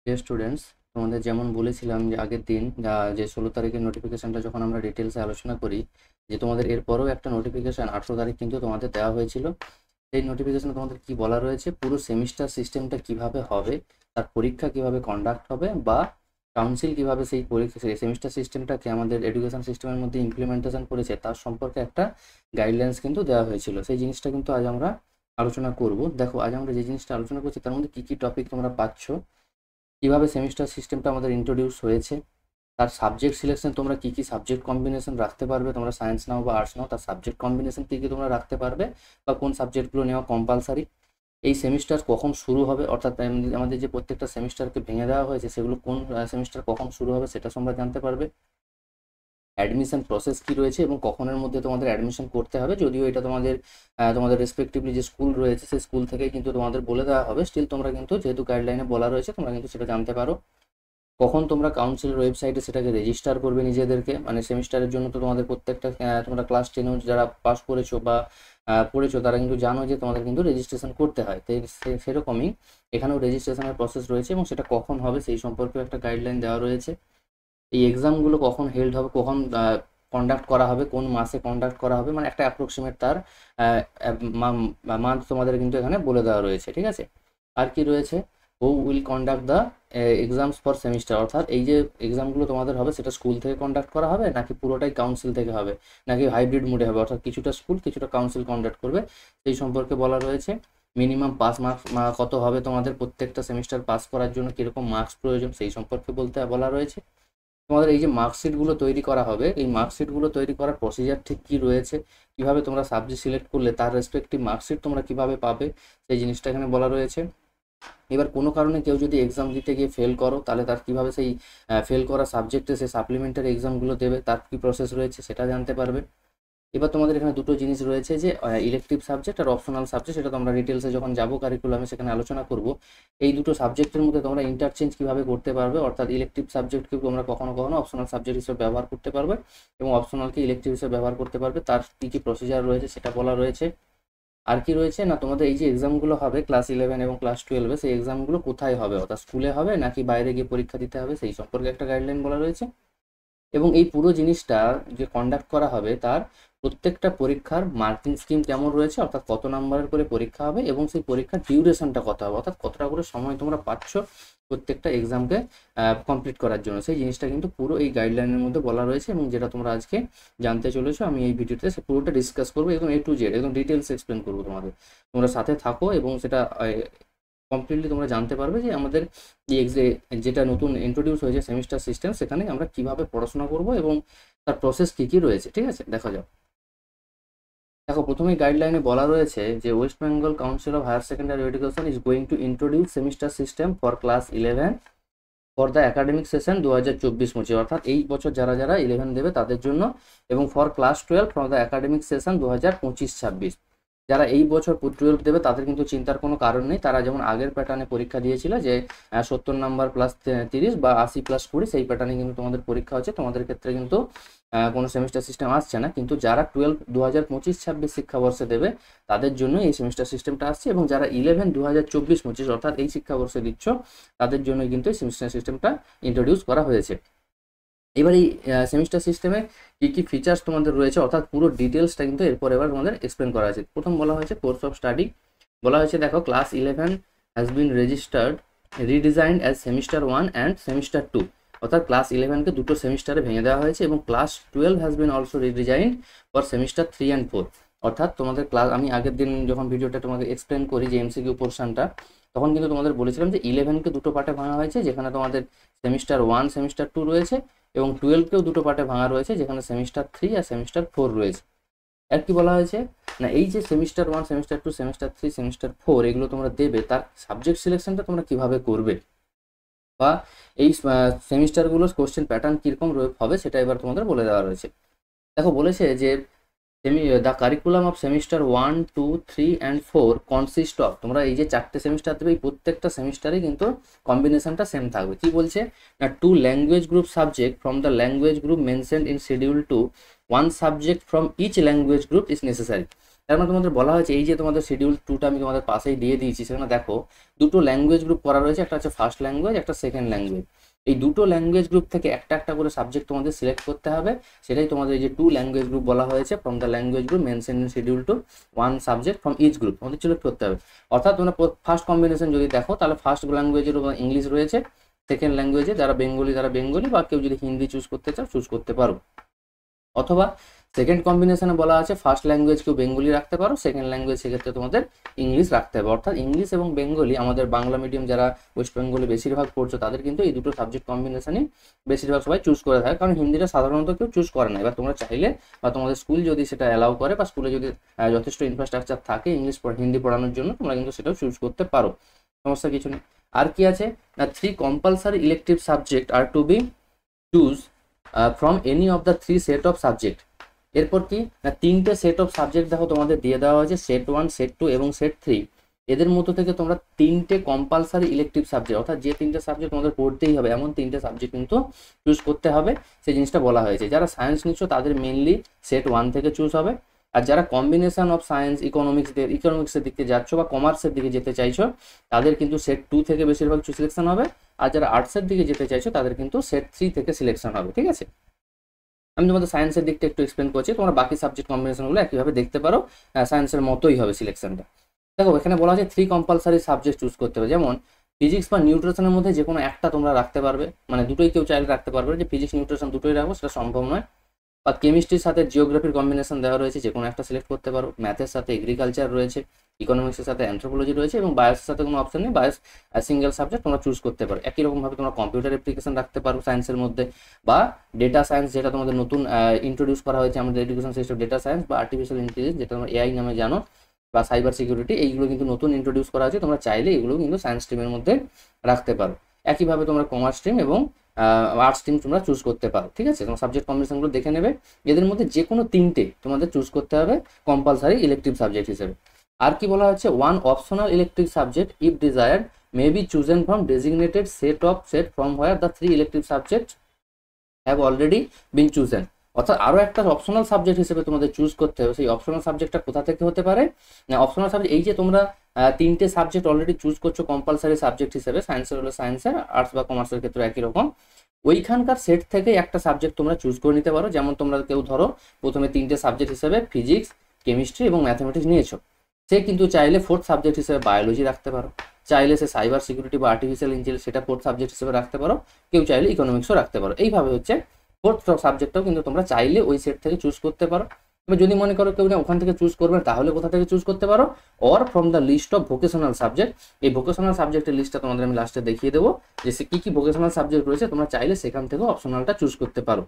Dear students, তোমাদের যেমন বলেছিলাম যে আগের দিন যে 16 তারিখের নোটিফিকেশনটা যখন আমরা ডিটেলসে আলোচনা করি, যে তোমাদের এরপরেও একটা নোটিফিকেশন 18 তারিখ কিন্তু তোমাদের দেওয়া হয়েছিল। সেই নোটিফিকেশনে তোমাদের কি বলা রয়েছে, পুরো সেমিস্টার সিস্টেমটা কিভাবে হবে, তার পরীক্ষা কিভাবে কন্ডাক্ট হবে, বা কাউন্সিল কিভাবে সেই পরীক্ষা সেই সেমিস্টার সিস্টেমটাকে আমাদের এডুকেশন সিস্টেমের মধ্যে ইমপ্লিমেন্টেশন করেছে তার সম্পর্কে একটা গাইডলাইন্স কিন্তু দেওয়া হয়েছিল। সেই জিনিসটা কিন্তু আজ আমরা আলোচনা করব। দেখো, আজ আমরা যে জিনিসটা আলোচনা করছি তার মধ্যে কী কী টপিক তোমরা পাচ্ছ, কিভাবে সেমিস্টার সিস্টেমটা আমাদের ইন্ট্রোডিউস হয়েছে, তার সাবজেক্ট সিলেকশন তোমরা কী কী সাবজেক্ট কম্বিনেশন রাখতে পারবে, তোমরা সায়েন্স নাও বা আর্টস নাও, তার সাবজেক্ট কম্বিনেশন কী কী তোমরা রাখতে পারবে, বা কোন সাবজেক্টগুলো নেওয়া কম্পালসারি, এই সেমিস্টার কখন শুরু হবে, অর্থাৎ আমাদের যে প্রত্যেকটা সেমিস্টারকে ভেঙে দেওয়া হয়েছে সেগুলো কোন সেমিস্টার কখন শুরু হবে সেটা তোমরা জানতে পারবে। অ্যাডমিশন প্রসেস কী রয়েছে এবং কখনের মধ্যে তোমাদের অ্যাডমিশন করতে হবে, যদিও এটা তোমাদের রেসপেক্টিভলি যে স্কুল রয়েছে সেই স্কুল থেকেই কিন্তু তোমাদের বলে দেওয়া হবে, স্টিল তোমরা কিন্তু যেহেতু গাইডলাইনে বলা রয়েছে তোমরা কিন্তু সেটা জানতে পারো। কখন তোমরা কাউন্সিলের ওয়েবসাইটে সেটাকে রেজিস্টার করবে নিজেদেরকে, মানে সেমিস্টারের জন্য তো তোমাদের প্রত্যেকটা তোমরা ক্লাস 10 যারা পাস করেছো বা পড়েছো তারা কিন্তু জানো যে তোমাদের কিন্তু রেজিস্ট্রেশন করতে হয়। তো সেরকমই এখানেও রেজিস্ট্রেশনের প্রসেস রয়েছে এবং সেটা কখন হবে সেই সম্পর্কেও একটা গাইডলাইন দেওয়া রয়েছে। এই এক্সামগুলো কখন হেল্ড হবে, কখন কন্ডাক্ট করা হবে, কোন মাসে কন্ডাক্ট করা হবে, মানে একটা অ্যাপ্রক্সিমেট তার মান্থ তোমাদের কিন্তু এখানে বলে দেওয়া রয়েছে। ঠিক আছে, আর কি রয়েছে, who will conduct the exams for semester, অর্থাৎ এই যে এক্সামগুলো তোমাদের হবে সেটা স্কুল থেকে কন্ডাক্ট করা হবে নাকি পুরোটাই কাউন্সিল থেকে হবে, নাকি হাইব্রিড মোডে হবে, অর্থাৎ কিছুটা স্কুল কিছুটা কাউন্সিল কন্ডাক্ট করবে সেই সম্পর্কে বলা রয়েছে। মিনিমাম পাস মার্কস কত হবে তোমাদের প্রত্যেকটা সেমিস্টার পাস করার জন্য, কীরকম মার্কস প্রয়োজন সেই সম্পর্কে বলা রয়েছে। তোমাদের এই যে মার্কশিটগুলো তৈরি করা হবে, এই মার্কশিটগুলো তৈরি করার প্রসিজার ঠিক কী রয়েছে, কীভাবে তোমরা সাবজেক্ট সিলেক্ট করলে তার রেসপেক্টিভ মার্কশিট তোমরা কীভাবে পাবে সেই জিনিসটা এখানে বলা রয়েছে। এবার কোনো কারণে কেউ যদি এক্সাম দিতে গিয়ে ফেল করো তাহলে তার কীভাবে সেই ফেল করা সাবজেক্টে সে সাপ্লিমেন্টারি এক্সামগুলো দেবে তার কী প্রসেস রয়েছে সেটা জানতে পারবে। এবার তোমাদের এখানে দুটো জিনিস রয়েছে, যে ইলেকটিভ সাবজেক্ট আর অপশনাল সাবজেক্ট, সেটা তোমরা ডিটেলসে যখন যাবো কারিকুলামে সেখানে আলোচনা করব। এই দুটো সাবজেক্টের মধ্যে তোমরা ইন্টারচেঞ্জ কীভাবে করতে পারবে, অর্থাৎ ইলেকটিভ সাবজেক্টকে তোমরা কখনো কখনো অপশনাল সাবজেক্ট হিসেবে ব্যবহার করতে পারবে এবং অপশনালকে ইলেকটিভ হিসেবে ব্যবহার করতে পারবে, তার কী কী প্রসিজার রয়েছে সেটা বলা রয়েছে। আর কি রয়েছে না, তোমাদের এই যে এক্সামগুলো হবে ক্লাস 11 এবং ক্লাস 12-এ, সেই এক্সামগুলো কোথায় হবে, অর্থাৎ স্কুলে হবে নাকি বাইরে গিয়ে পরীক্ষা দিতে হবে সেই সম্পর্কে একটা গাইডলাইন বলা রয়েছে। এবং এই পুরো জিনিসটা যে কন্ডাক্ট করা হবে তার প্রত্যেকটা পরীক্ষার মার্কিং স্কিম কেমন রয়েছে, অর্থাৎ কত নাম্বারের করে পরীক্ষা হবে এবং সেই পরীক্ষার ডিউরেশনটা কত হবে, অর্থাৎ কতটা করে সময় তোমরা পাচ্ছ প্রত্যেকটা এক্সামকে কমপ্লিট করার জন্য, সেই জিনিসটা কিন্তু পুরো এই গাইডলাইনের মধ্যে বলা রয়েছে এবং যেটা তোমরা আজকে জানতে চলেছো। আমি এই ভিডিওতে সে পুরোটা ডিসকাস করবো, একদম A to Z একদম ডিটেলস এক্সপ্লেন করবো তোমাদের। তোমরা সাথে থাকো এবং সেটা কমপ্লিটলি তোমরা জানতে পারবে যে আমাদের যেটা নতুন ইন্ট্রোডিউস হয়েছে সেমিস্টার সিস্টেম, সেখানে আমরা কিভাবে পড়াশোনা করব এবং তার প্রসেস কী কী রয়েছে। ঠিক আছে, দেখা যাক। দেখো, প্রথমেই গাইডলাইনে বলা রয়েছে যে West Bengal council of higher secondary education is going to introduce semester system for class 11 for the academic session 2024-25, অর্থাৎ এই বছর যারা যারা 11 দেবে তাদের জন্য, এবং for class 12 for the academic session 2025-26। যারা এই বছর 12 দেবে তাদের কিন্তু চিন্তার কোনো কারণ নেই, তারা যেমন আগের প্যাটার্নে পরীক্ষা দিয়েছিল যে 70 নাম্বার প্লাস 30 বা 80 প্লাস 20, সেই প্যাটার্নে কিন্তু তোমাদের পরীক্ষা হচ্ছে। তোমাদের ক্ষেত্রে কিন্তু কোনো সেমিস্টার সিস্টেম আসছে না, কিন্তু যারা 2025-26 শিক্ষাবর্ষে দেবে তাদের জন্য এই সেমিস্টার সিস্টেমটা আসছে, এবং যারা 11 2024-25 অর্থাৎ এই শিক্ষাবর্ষে দিচ্ছ তাদের জন্য কিন্তু এই সেমিস্টার সিস্টেমটা ইন্ট্রোডিউস করা হয়েছে। এবার এই সেমিস্টার সিস্টেমে কী কী ফিচার্স তোমাদের রয়েছে, অর্থাৎ পুরো ডিটেলসটা কিন্তু এবার তোমাদের এক্সপ্লেন করা হয়েছে। প্রথম বলা হয়েছে কোর্স অফ স্টাডি, বলা হয়েছে দেখো class 11 has been registered redesigned as semester 1 and semester 2, অর্থাৎ ক্লাস 11কে দুটো সেমিস্টারে ভেঙে দেওয়া হয়েছে, এবং class 12 has been also redesigned for semester 3 and 4, অর্থাৎ তোমাদের ক্লাস, আমি আগের দিন যখন ভিডিওটা তোমাকে এক্সপ্লেন করি যে MCQ পোর্শনটা, তখন কিন্তু তোমাদের বলেছিলাম যে 11কে দুটো পার্টে ভাঙা হয়েছে, যেখানে তোমাদের সেমিস্টার 1 সেমিস্টার 2 রয়েছে, এবং 12কেও দুটো পার্টে ভাঙা রয়েছে, যেখানে সেমিস্টার 3 আর সেমিস্টার 4 রয়েছে। আর কি বলা হয়েছে না, এই যে সেমিস্টার 1 সেমিস্টার 2 সেমিস্টার 3 সেমিস্টার 4 এগুলো তোমরা দেবে, তার সাবজেক্ট সিলেকশনটা তোমরা কিভাবে করবে, বা এই সেমিস্টারগুলোর কোশ্চেন প্যাটার্ন কীরকম হবে সেটা এবার তোমাদের বলে দেওয়া রয়েছে। দেখো, বলেছে যে the curriculum of semester 1, 2, 3 and 4 consist of, তোমরা এই যে 4টে সেমিস্টার দেবে এই প্রত্যেকটা সেমিস্টারে কিন্তু কম্বিনেশনটা সেম থাকবে। কি বলছে না, 2 language group subject from the language group mentioned in schedule 2, 1 subject from each language group is necessary, তার মানে তোমাদের বলা হয়েছে এই যে তোমাদের শিডিউল 2টা আমি তোমাদের পাশেই দিয়ে দিয়েছি, সেখানে দেখো দুটো ল্যাঙ্গুয়েজ গ্রুপ করা রয়েছে, একটা হচ্ছে ফার্স্ট ল্যাঙ্গুয়েজ, একটা সেকেন্ড ল্যাঙ্গুয়েজ। এই দুটো ল্যাঙ্গুয়েজ গ্রুপ থেকে একটা একটা করে সাবজেক্ট তোমাদের সিলেক্ট করতে হবে, সেটাই তোমাদের এই যে 2 ল্যাঙ্গুয়েজ গ্রুপ বলা হয়েছে। From the language group mention in schedule 2 1 subject from each group তোমাদের সিলেক্ট করতে হবে। অর্থাৎ তোমরা ফার্স্ট কম্বিনেশন যদি দেখো তাহলে ফার্স্ট ল্যাঙ্গুয়েজের ইংলিশ রয়েছে, সেকেন্ড ল্যাঙ্গুয়েজে যারা বেঙ্গলি তারা বেঙ্গলি, বা কেউ যদি হিন্দি চুজ করতে চাও চুজ করতে পারো। অথবা সেকেন্ড কম্বিনেশনে বলা আছে ফার্স্ট ল্যাঙ্গুয়েজ কেউ বেঙ্গলি রাখতে পারো, সেকেন্ড ল্যাঙ্গুয়েজ সেক্ষেত্রে তোমাদের ইংলিশ রাখতে হবে। অর্থাৎ ইংলিশ এবং বেঙ্গলি আমাদের বাংলা মিডিয়াম যারা ওয়েস্ট বেঙ্গলে বেশিরভাগ পড়ছো তাদের কিন্তু এই দুটো সাবজেক্ট কম্বিনেশনই বেশিরভাগ সবাই চুজ করে থাকে, কারণ হিন্দিটা সাধারণত কেউ চুজ করে না। এবার তোমরা চাইলে বা তোমাদের স্কুল যদি সেটা অ্যালাউ করে বা স্কুলে যদি যথেষ্ট ইনফ্রাস্ট্রাকচার থাকে হিন্দি পড়ানোর জন্য, তোমরা কিন্তু সেটাও চুজ করতে পারো, সমস্যা কিছু নেই। আর কি আছে না 3 compulsory elective subject are to be choose from any of the 3 set of subject. এরপর কি না 3টে সেট অফ সাবজেক্ট দেখো তোমাদের দিয়ে দেওয়া হয়েছে, সেট 1, সেট 2 এবং সেট 3। এদের মধ্যে থেকে তোমরা 3টে কম্পালসারি ইলেকটিভ সাবজেক্ট, অর্থাৎ যে 3টে সাবজেক্ট তোমাদের পড়তেই হবে এমন 3টে সাবজেক্ট কিন্তু চুজ করতে হবে, সেই জিনিসটা বলা হয়েছে। যারা সায়েন্স নিচ্ছ তাদের মেনলি সেট 1 থেকে চুজ হবে, আর যারা কম্বিনেশন অফ সায়েন্স ইকোনমিক্সের দিকে যাচ্ছ বা কমার্সের দিকে যেতে চাইছো তাদের কিন্তু সেট 2 থেকে বেশিরভাগ সিলেকশন হবে, আর যারা আর্টসের দিকে যেতে চাইছো তাদের কিন্তু সেট 3 থেকে সিলেকশন হবে, ঠিক আছে। আমি তোমাদের সায়েন্সের দিকটা একটু এক্সপ্লেন করছি, তোমরা বাকি সাবজেক্ট কম্বিনেশনগুলো একইভাবে দেখতে পারো, সায়েন্সের মতোই হবে সিলেকশনটা। দেখো এখানে বলা আছে 3 কম্পালসারি সাবজেক্ট চুজ করতে হবে, যেমন ফিজিক্স বা নিউট্রিশনের মধ্যে যে কোনো একটা তোমরা রাখতে পারবে, মানে দুটোই কেউ চাইলে রাখতে পারবে, যে ফিজিক্স নিউট্রিশন দুটোই রাখবো সেটা সম্ভব নয়। বা কেমিস্ট্রির সাথে জিওগ্রাফির কম্বিনেশন দেওয়া রয়েছে, যে কোনো একটা সিলেক্ট করতে পারো। ম্যাথের সাথে এগ্রিকালচার রয়েছে, ইকোনমিক্সের সাথে অ্যানথ্রোপোলজি রয়েছে, এবং বায়োসের সাথে কোনো অপশন নেই, বায়োস সিঙ্গেল সাবজেক্ট তোমরা চুজ করতে পারো। একই রকমভাবে তোমরা কম্পিউটার অ্যাপ্লিকেশন রাখতে পারো সায়েন্সের মধ্যে, বা ডেটা সায়েন্স যেটা তোমাদের নতুন ইন্ট্রোডিউস করা হয়েছে আমাদের এডুকেশন সিস্টেম, ডেটা সায়েন্স বা আর্টিফিশিয়াল ইন্টেলিজেন্স যেটা তোমরা এআই নামে জানো, বা সাইবার সিকিউরিটি, এইগুলো কিন্তু নতুন ইন্ট্রোডিউস করা হয়েছে, তোমরা চাইলে এগুলো কিন্তু সায়েন্স স্ট্রিমের মধ্যে রাখতে পারো। একইভাবে তোমরা কমার্স স্ট্রিম এবং আর্টস স্ট্রিম তোমরা চুজ করতে পারো, ঠিক আছে। তোমার সাবজেক্ট কম্বিনেশনগুলো দেখে নেবে, এদের মধ্যে যে কোনো 3টে তোমাদের চুজ করতে হবে কম্পালসারি ইলেকটিভ সাবজেক্ট হিসেবে। আর কি বলা হচ্ছে 1 optional elective subject if desired may be chosen from designated set from where the 3 elective subject have already been chosen. অর্থাৎ আরও একটা অপশনাল সাবজেক্ট হিসেবে তোমাদের চুজ করতে হবে। সেই অপশনাল সাবজেক্টটা কোথা থেকে হতে পারে না, অপশনাল সাবজেক্ট এই যে তোমরা 3টে সাবজেক্ট অলরেডি চুজ করছো কম্পালসারি সাবজেক্ট হিসেবে, সায়েন্সের হলে সায়েন্সের, আর্টস বা কমার্সের ক্ষেত্রে একই রকম, ওইখানকার সেট থেকে একটা সাবজেক্ট তোমরা চুজ করে নিতে পারো। যেমন তোমরা কেউ ধরো প্রথমে 3টে সাবজেক্ট হিসেবে ফিজিক্স, কেমিস্ট্রি এবং ম্যাথমেটিক্স নিয়েছো, সে কিন্তু চাইলে 4th সাবজেক্ট হিসেবে বায়োলজি রাখতে পারো, চাইলে সে সাইবার সিকিউরিটি বা আর্টিফিশিয়াল ইন্টেলিজেন্স সেটা 4th সাবজেক্ট হিসেবে রাখতে পারো, কেউ চাইলে ইকোনমিক্সও রাখতে পারো। এইভাবে হচ্ছে 4th সাবজেক্টটাও কিন্তু তোমরা চাইলে ওই সেট থেকে চুজ করতে পারো। এবার যদি মনে করো কেউ না ওখান থেকে চুজ করবে তাহলে কোথা থেকে চুজ করতে পারো, or from the list of vocational subject. এই ভোকেশনাল সাবজেক্টের লিস্টটা তোমাদের আমি লাস্টে দেখিয়ে দেবো, যে কি কি ভোকেশনাল সাবজেক্ট রয়েছে, তোমরা চাইলে সেখান থেকেও অপশনালটা চুজ করতে পারো।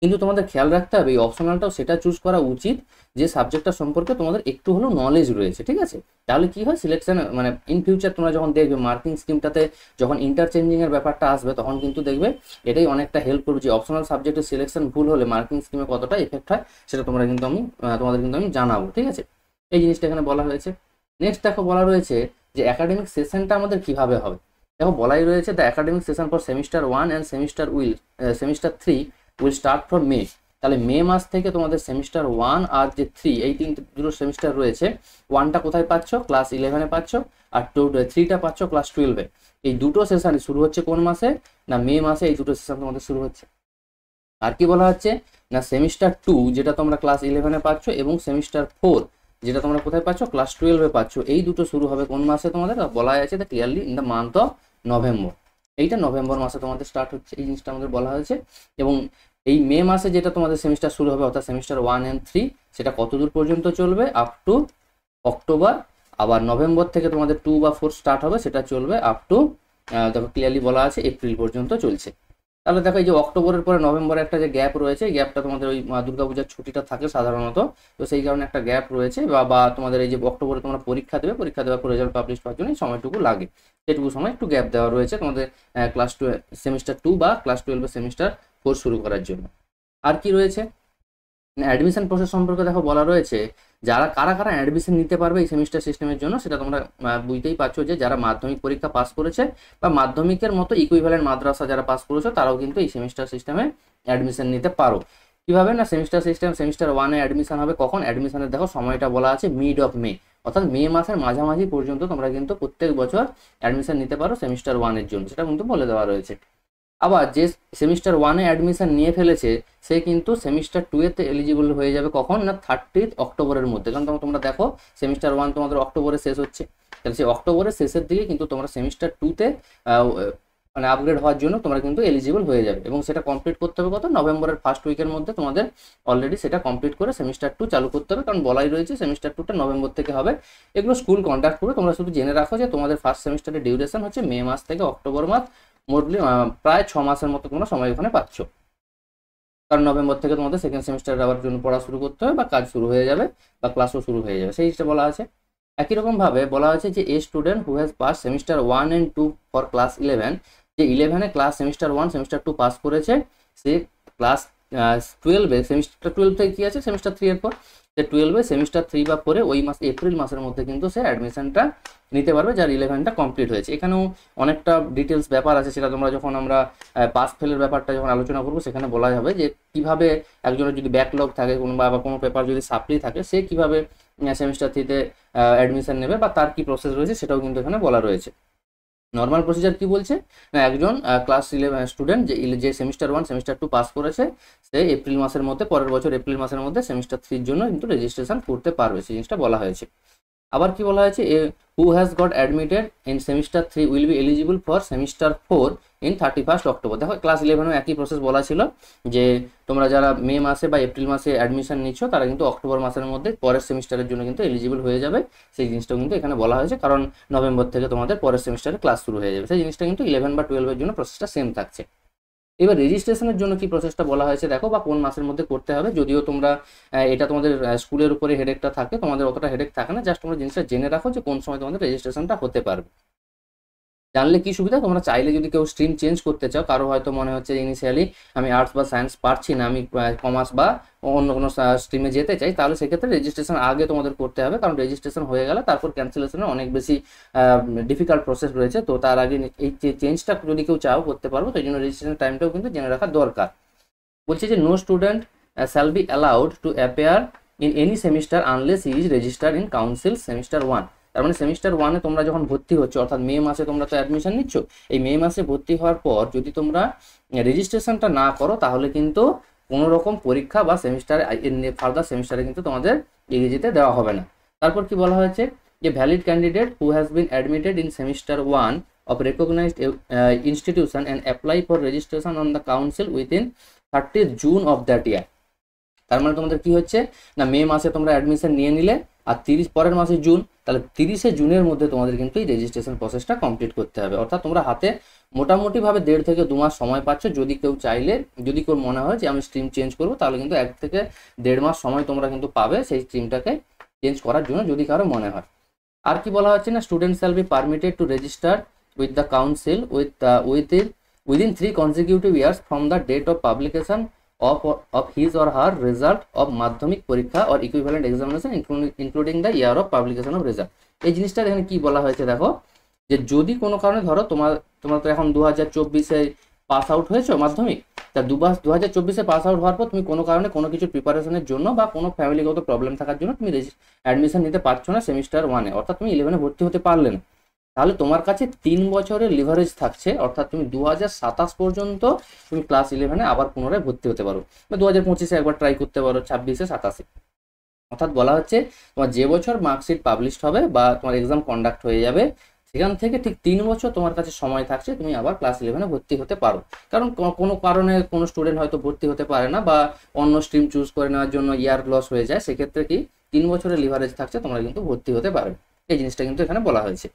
কিন্তু তোমাদের খেয়াল রাখতে হবে এই অপশনালটাও সেটা চুজ করা উচিত যে সাবজেক্টটা সম্পর্কে তোমাদের একটু হলেও নলেজ রয়েছে, ঠিক আছে। তাহলে কি হয় সিলেকশন, মানে ইন ফিউচার তোমরা যখন দেখবে মার্কিং স্কিমটাতে যখন ইন্টারচেঞ্জিং এর ব্যাপারটা আসবে তখন কিন্তু দেখবে এটাই অনেকটা হেল্প করবে, যে অপশনাল সাবজেক্টের সিলেকশন ভুল হলে মার্কিং স্কিমে কতটা এফেক্ট হয় সেটা তোমাদের কিন্তু আমি জানাবো, ঠিক আছে। এই জিনিসটা এখানে বলা হয়েছে। নেক্সট দেখো বলা রয়েছে যে একাডেমিক সেশনটা আমাদের কিভাবে হবে। দেখো বলাই রয়েছে the academic session for semester 1 and semester 3 will start from May. তাহলে মে মাস থেকে তোমাদের সেমিস্টার 1 আর যে 3 এই দুটো সেমিস্টার রয়েছে, 1টা কোথায় পাচ্ছ ক্লাস 11-এ পাচ্ছ, আর 3টা পাচ্ছ ক্লাস 12-এ। এই দুটো সেশন শুরু হচ্ছে কোন মাসে না মে মাসে, এই দুটো সেশন তোমাদের শুরু হচ্ছে। আর কি বলা হচ্ছে না সেমিস্টার 2 যেটা তোমরা ক্লাস 11-এ পাচ্ছ, এবং সেমিস্টার 4 যেটা তোমরা কোথায় পাচ্ছ ক্লাস 12-এ পাচ্ছ, এই দুটো শুরু হবে কোন মাসে তোমাদের বলা আছে clearly in the month of November. এইটা নভেম্বর মাসে তোমাদের স্টার্ট হচ্ছে, এই জিনিসটা আমাদের বলা হয়েছে। এবং এই মে মাসে যেটা তোমাদের সেমিস্টার শুরু হবে অর্থাৎ সেমিস্টার 1 and 3 সেটা কতদূর পর্যন্ত চলবে আপ টু অক্টোবর। আবার নভেম্বর থেকে তোমাদের 2 বা 4 স্টার্ট হবে, সেটা চলবে আপ টু দেখো ক্লিয়ারলি বলা আছে এপ্রিল পর্যন্ত চলছে। তাহলে দেখো এই যে অক্টোবরের পরে নভেম্বরে একটা যে গ্যাপ রয়েছে, এই গ্যাপটা তোমাদের ওই দুর্গাপূজার ছুটিটা থাকে সাধারণত, তো সেই কারণে একটা গ্যাপ রয়েছে, বা তোমাদের এই যে অক্টোবরে তোমরা পরীক্ষা দেওয়ার পর রেজাল্ট পাবলিশ করার জন্য সময়টুকু লাগে, সেটুকু সময় একটু গ্যাপ দেওয়া রয়েছে তোমাদের ক্লাস 2 সেমিস্টার 2 বা ক্লাস 12 সেমিস্টার 4 শুরু করার জন্য। আর কি রয়েছে অ্যাডমিশন প্রসেস সম্পর্কে দেখো বলা রয়েছে কারা কারা অ্যাডমিশন নিতে পারবে এই সেমিস্টার সিস্টেমের জন্য, সেটা তোমরা বুঝতেই পারছো যে যারা মাধ্যমিক পরীক্ষা পাস করেছে বা মাধ্যমিকের মতো ইকুইভ্যালেন্ট মাদ্রাসা যারা পাস করেছে তারাও কিন্তু এই সেমিস্টার সিস্টেমে অ্যাডমিশন নিতে পারো। কিভাবে না সেমিস্টার সিস্টেম, সেমিস্টার 1-এ অ্যাডমিশন হবে কখন, অ্যাডমিশনের দেখো সময়টা বলা আছে মিড অফ মে, অর্থাৎ মে মাসের মাঝামাঝি পর্যন্ত তোমরা কিন্তু প্রত্যেক বছর অ্যাডমিশন নিতে পারো সেমিস্টার 1-এর জন্য, সেটা কিন্তু বলে দেওয়া রয়েছে। আবার যে সেমিস্টার 1-এ অ্যাডমিশন নিয়ে ফেলেছে সে কিন্তু সেমিস্টার 2-এতে এলিজিবল হয়ে যাবে কখন না 30 অক্টোবরের মধ্যে, কারণ তোমরা দেখো সেমিস্টার 1 তোমাদের অক্টোবরে শেষ হচ্ছে, তাহলে সেই অক্টোবরের শেষের দিকে কিন্তু তোমরা সেমিস্টার 2-তে মানে আপগ্রেড হওয়ার জন্য তোমরা কিন্তু এলিজিবল হয়ে যাবে, এবং সেটা কমপ্লিট করতে হবে কত, নভেম্বরের ফার্স্ট উইকের মধ্যে তোমাদের অলরেডি সেটা কমপ্লিট করে সেমিস্টার 2 চালু করতে হবে, কারণ বলাই রয়েছে সেমিস্টার 2টা নভেম্বর থেকে হবে। এগুলো স্কুল কন্ডাক্ট করবে, তোমরা শুধু জেনে রাখো যে তোমাদের ফার্স্ট সেমিস্টারের ডিউরেশন হচ্ছে মে মাস থেকে অক্টোবর মাস, মোটলি প্রায় 6 মাসের মতো তোমরা সময় ওখানে পাচ্ছ, কারণ নভেম্বর থেকে তোমাদের সেকেন্ড সেমিস্টার আবার জন্য পড়া শুরু করতে হবে বা কাজ শুরু হয়ে যাবে বা ক্লাসও শুরু হয়ে যাবে, সেই জিনিসটা বলা আছে। একই রকমভাবে বলা হয়েছে যে a student who has pass semester 1 and 2 for class 11, যে 11-এ ক্লাস সেমিস্টার 1 সেমিস্টার 2 পাস করেছে, সে ক্লাস 12-এ সেমিস্টার 12 থেকে কি আছে সেমিস্টার 3 এর পর, সে 12-এ সেমিস্টার 3 বা পরে ওই মাস এপ্রিল মাসের মধ্যে কিন্তু সে অ্যাডমিশনটা নিতে পারবে যার 11টা কমপ্লিট হয়েছে। এখানেও অনেকটা ডিটেলস ব্যাপার আছে, সেটা তোমরা যখন আমরা পাস ফেলের ব্যাপারটা যখন আলোচনা করবো সেখানে বলা যাবে যে কিভাবে একজনের যদি ব্যাকলগ থাকে কোনো বা কোনো পেপার যদি সাপ্লি থাকে সে কিভাবে সেমিস্টার 3-তে অ্যাডমিশন নেবে বা তার কি প্রসেস রয়েছে সেটাও কিন্তু এখানে বলা রয়েছে। নর্মাল প্রসিজার কি বলছে না, একজন ক্লাস 11 স্টুডেন্ট যে সেমিস্টার 1 সেমিস্টার 2 পাস করেছে সে এপ্রিল মাসের মধ্যে, পরের বছর এপ্রিল মাসের মধ্যে সেমিস্টার 3-র জন্য কিন্তু রেজিস্ট্রেশন করতে পারবে, সেই জিনিসটা বলা হয়েছে। আবার কি বলা হয়েছে, who has got admitted in semester 3 will be eligible for semester 4 in 31 October. দেখো ক্লাস 11-এও একই প্রসেস বলা ছিল যে তোমরা যারা মে মাসে বা এপ্রিল মাসে অ্যাডমিশন নিচ্ছ তারা কিন্তু অক্টোবর মাসের মধ্যে পরের সেমিস্টারের জন্য কিন্তু এলিজিবল হয়ে যাবে, সেই জিনিসটাও কিন্তু এখানে বলা হয়েছে, কারণ নভেম্বর থেকে তোমাদের পরের সেমিস্টারে ক্লাস শুরু হয়ে যাবে, সেই জিনিসটা কিন্তু 11 বা 12-এর জন্য প্রসেসটা সেম থাকছে। এবার রেজিস্ট্রেশনের জন্য কি প্রসেসটা বলা হয়েছে দেখো, বা কোন মাসের মধ্যে করতে হবে, যদিও তোমরা এটা তোমাদের স্কুলের উপরে হেডেকটা থাকে, তোমাদের অতটা হেডেক থাকে না, জাস্ট তোমরা জিনিসটা জেনে রাখো যে কোন সময় তোমাদের রেজিস্ট্রেশনটা হতে পারবে। জানলে কি সুবিধা, তোমরা চাইলে যদি কেউ স্ট্রিম চেঞ্জ করতে চাও, কারো হয়তো মনে হচ্ছে ইনিশিয়ালি আমি আর্টস বা সায়েন্স পারছি না, আমি কমার্স বা অন্য কোনো স্ট্রিমে যেতে চাই, তাহলে সেক্ষেত্রে রেজিস্ট্রেশন আগে তোমাদের করতে হবে, কারণ রেজিস্ট্রেশন হয়ে গেলে তারপর ক্যান্সেলেশনের অনেক বেশি ডিফিকাল্ট প্রসেস রয়েছে, তো তার আগে এই চেঞ্জটা যদি কেউ চাও করতে পারবো, তো এই জন্য রেজিস্ট্রেশন টাইমটাও কিন্তু জেনে রাখা দরকার। বলছে যে no student shall be allowed to appear in any semester unless he is registered in council semester 1। তার মানে সেমিস্টার 1-এ তোমরা যখন ভর্তি হচ্ছ, অর্থাৎ মে মাসে তোমরা তো অ্যাডমিশন নিচ্ছ, এই মে মাসে ভর্তি হওয়ার পর যদি তোমরা রেজিস্ট্রেশনটা না করো তাহলে কিন্তু কোনো রকম পরীক্ষা বা সেমিস্টারে ফার্দার সেমিস্টারে কিন্তু তোমাদের এগিয়ে যেতে দেওয়া হবে না। তারপর কি বলা হয়েছে যে valid candidate who has been admitted in semester 1 of recognized institution and apply for registration on the council within 30th June of that year। তার মানে তোমাদের কি হচ্ছে না, মে মাসে তোমরা অ্যাডমিশন নিয়ে নিলে আর পরের মাসে জুন, তাহলে 30শে জুনের মধ্যে তোমাদের কিন্তু এই রেজিস্ট্রেশন প্রসেসটা কমপ্লিট করতে হবে, অর্থাৎ তোমরা হাতে মোটামুটিভাবে 1.5 থেকে 2 মাস সময় পাচ্ছ। যদি কেউ চাইলে, যদি কেউ মনে হয় যে আমি স্ট্রিম চেঞ্জ করবো, তাহলে কিন্তু 1 থেকে 1.5 মাস সময় তোমরা কিন্তু পাবে সেই স্ট্রিমটাকে চেঞ্জ করার জন্য, যদি কারো মনে হয়। আর কি বলা হচ্ছে না, student shall B permitted to register with the council within 3 consecutive years from the date of publication of his or her result of madhyamik porikha or equivalent examination including the year of publication of result। এই জিনিসটা এখানে কি বলা হয়েছে দেখো, যে যদি কোনো কারণে ধরো তোমরা তো এখন 2024-এ পাস আউট হয়েছো মাধ্যমিক, তা 2024-এ পাস আউট হওয়ার পর তুমি কোনো কারণে কোনো কিছু প্রিপারেশনের জন্য বা কোনো ফ্যামিলিগত প্রবলেম থাকার জন্য তুমি অ্যাডমিশন নিতে পারছো না সেমিস্টার 1-এ, অর্থাৎ তুমি 11-এ ভর্তি হতে পারলে না, তাহলে তোমার কাছে 3 বছরের লিভারেজ থাকছে, অর্থাৎ তুমি 2027 পর্যন্ত তুমি ক্লাস 11-এ আবার পুনরায় ভর্তি হতে পারো, বা 2025-এ একবার ট্রাই করতে পারো, 26-এ 27-এ। অর্থাৎ বলা হচ্ছে তোমার যে বছর মার্কশিট পাবলিশড হবে বা তোমার এক্সাম কন্ডাক্ট হয়ে যাবে, সেখান থেকে ঠিক 3 বছর তোমার কাছে সময় থাকছে, তুমি আবার ক্লাস 11-এ ভর্তি হতে পারো। কারণ কোনো কারণে কোনো স্টুডেন্ট হয়তো ভর্তি হতে পারে না বা অন্য স্ট্রিম চুজ করে নেওয়ার জন্য ইয়ার লস হয়ে যায়, সেক্ষেত্রে কি 3 বছরের লিভারেজ থাকছে, তোমরা কিন্তু ভর্তি হতে পারবে, এই জিনিসটা কিন্তু এখানে বলা হয়েছে।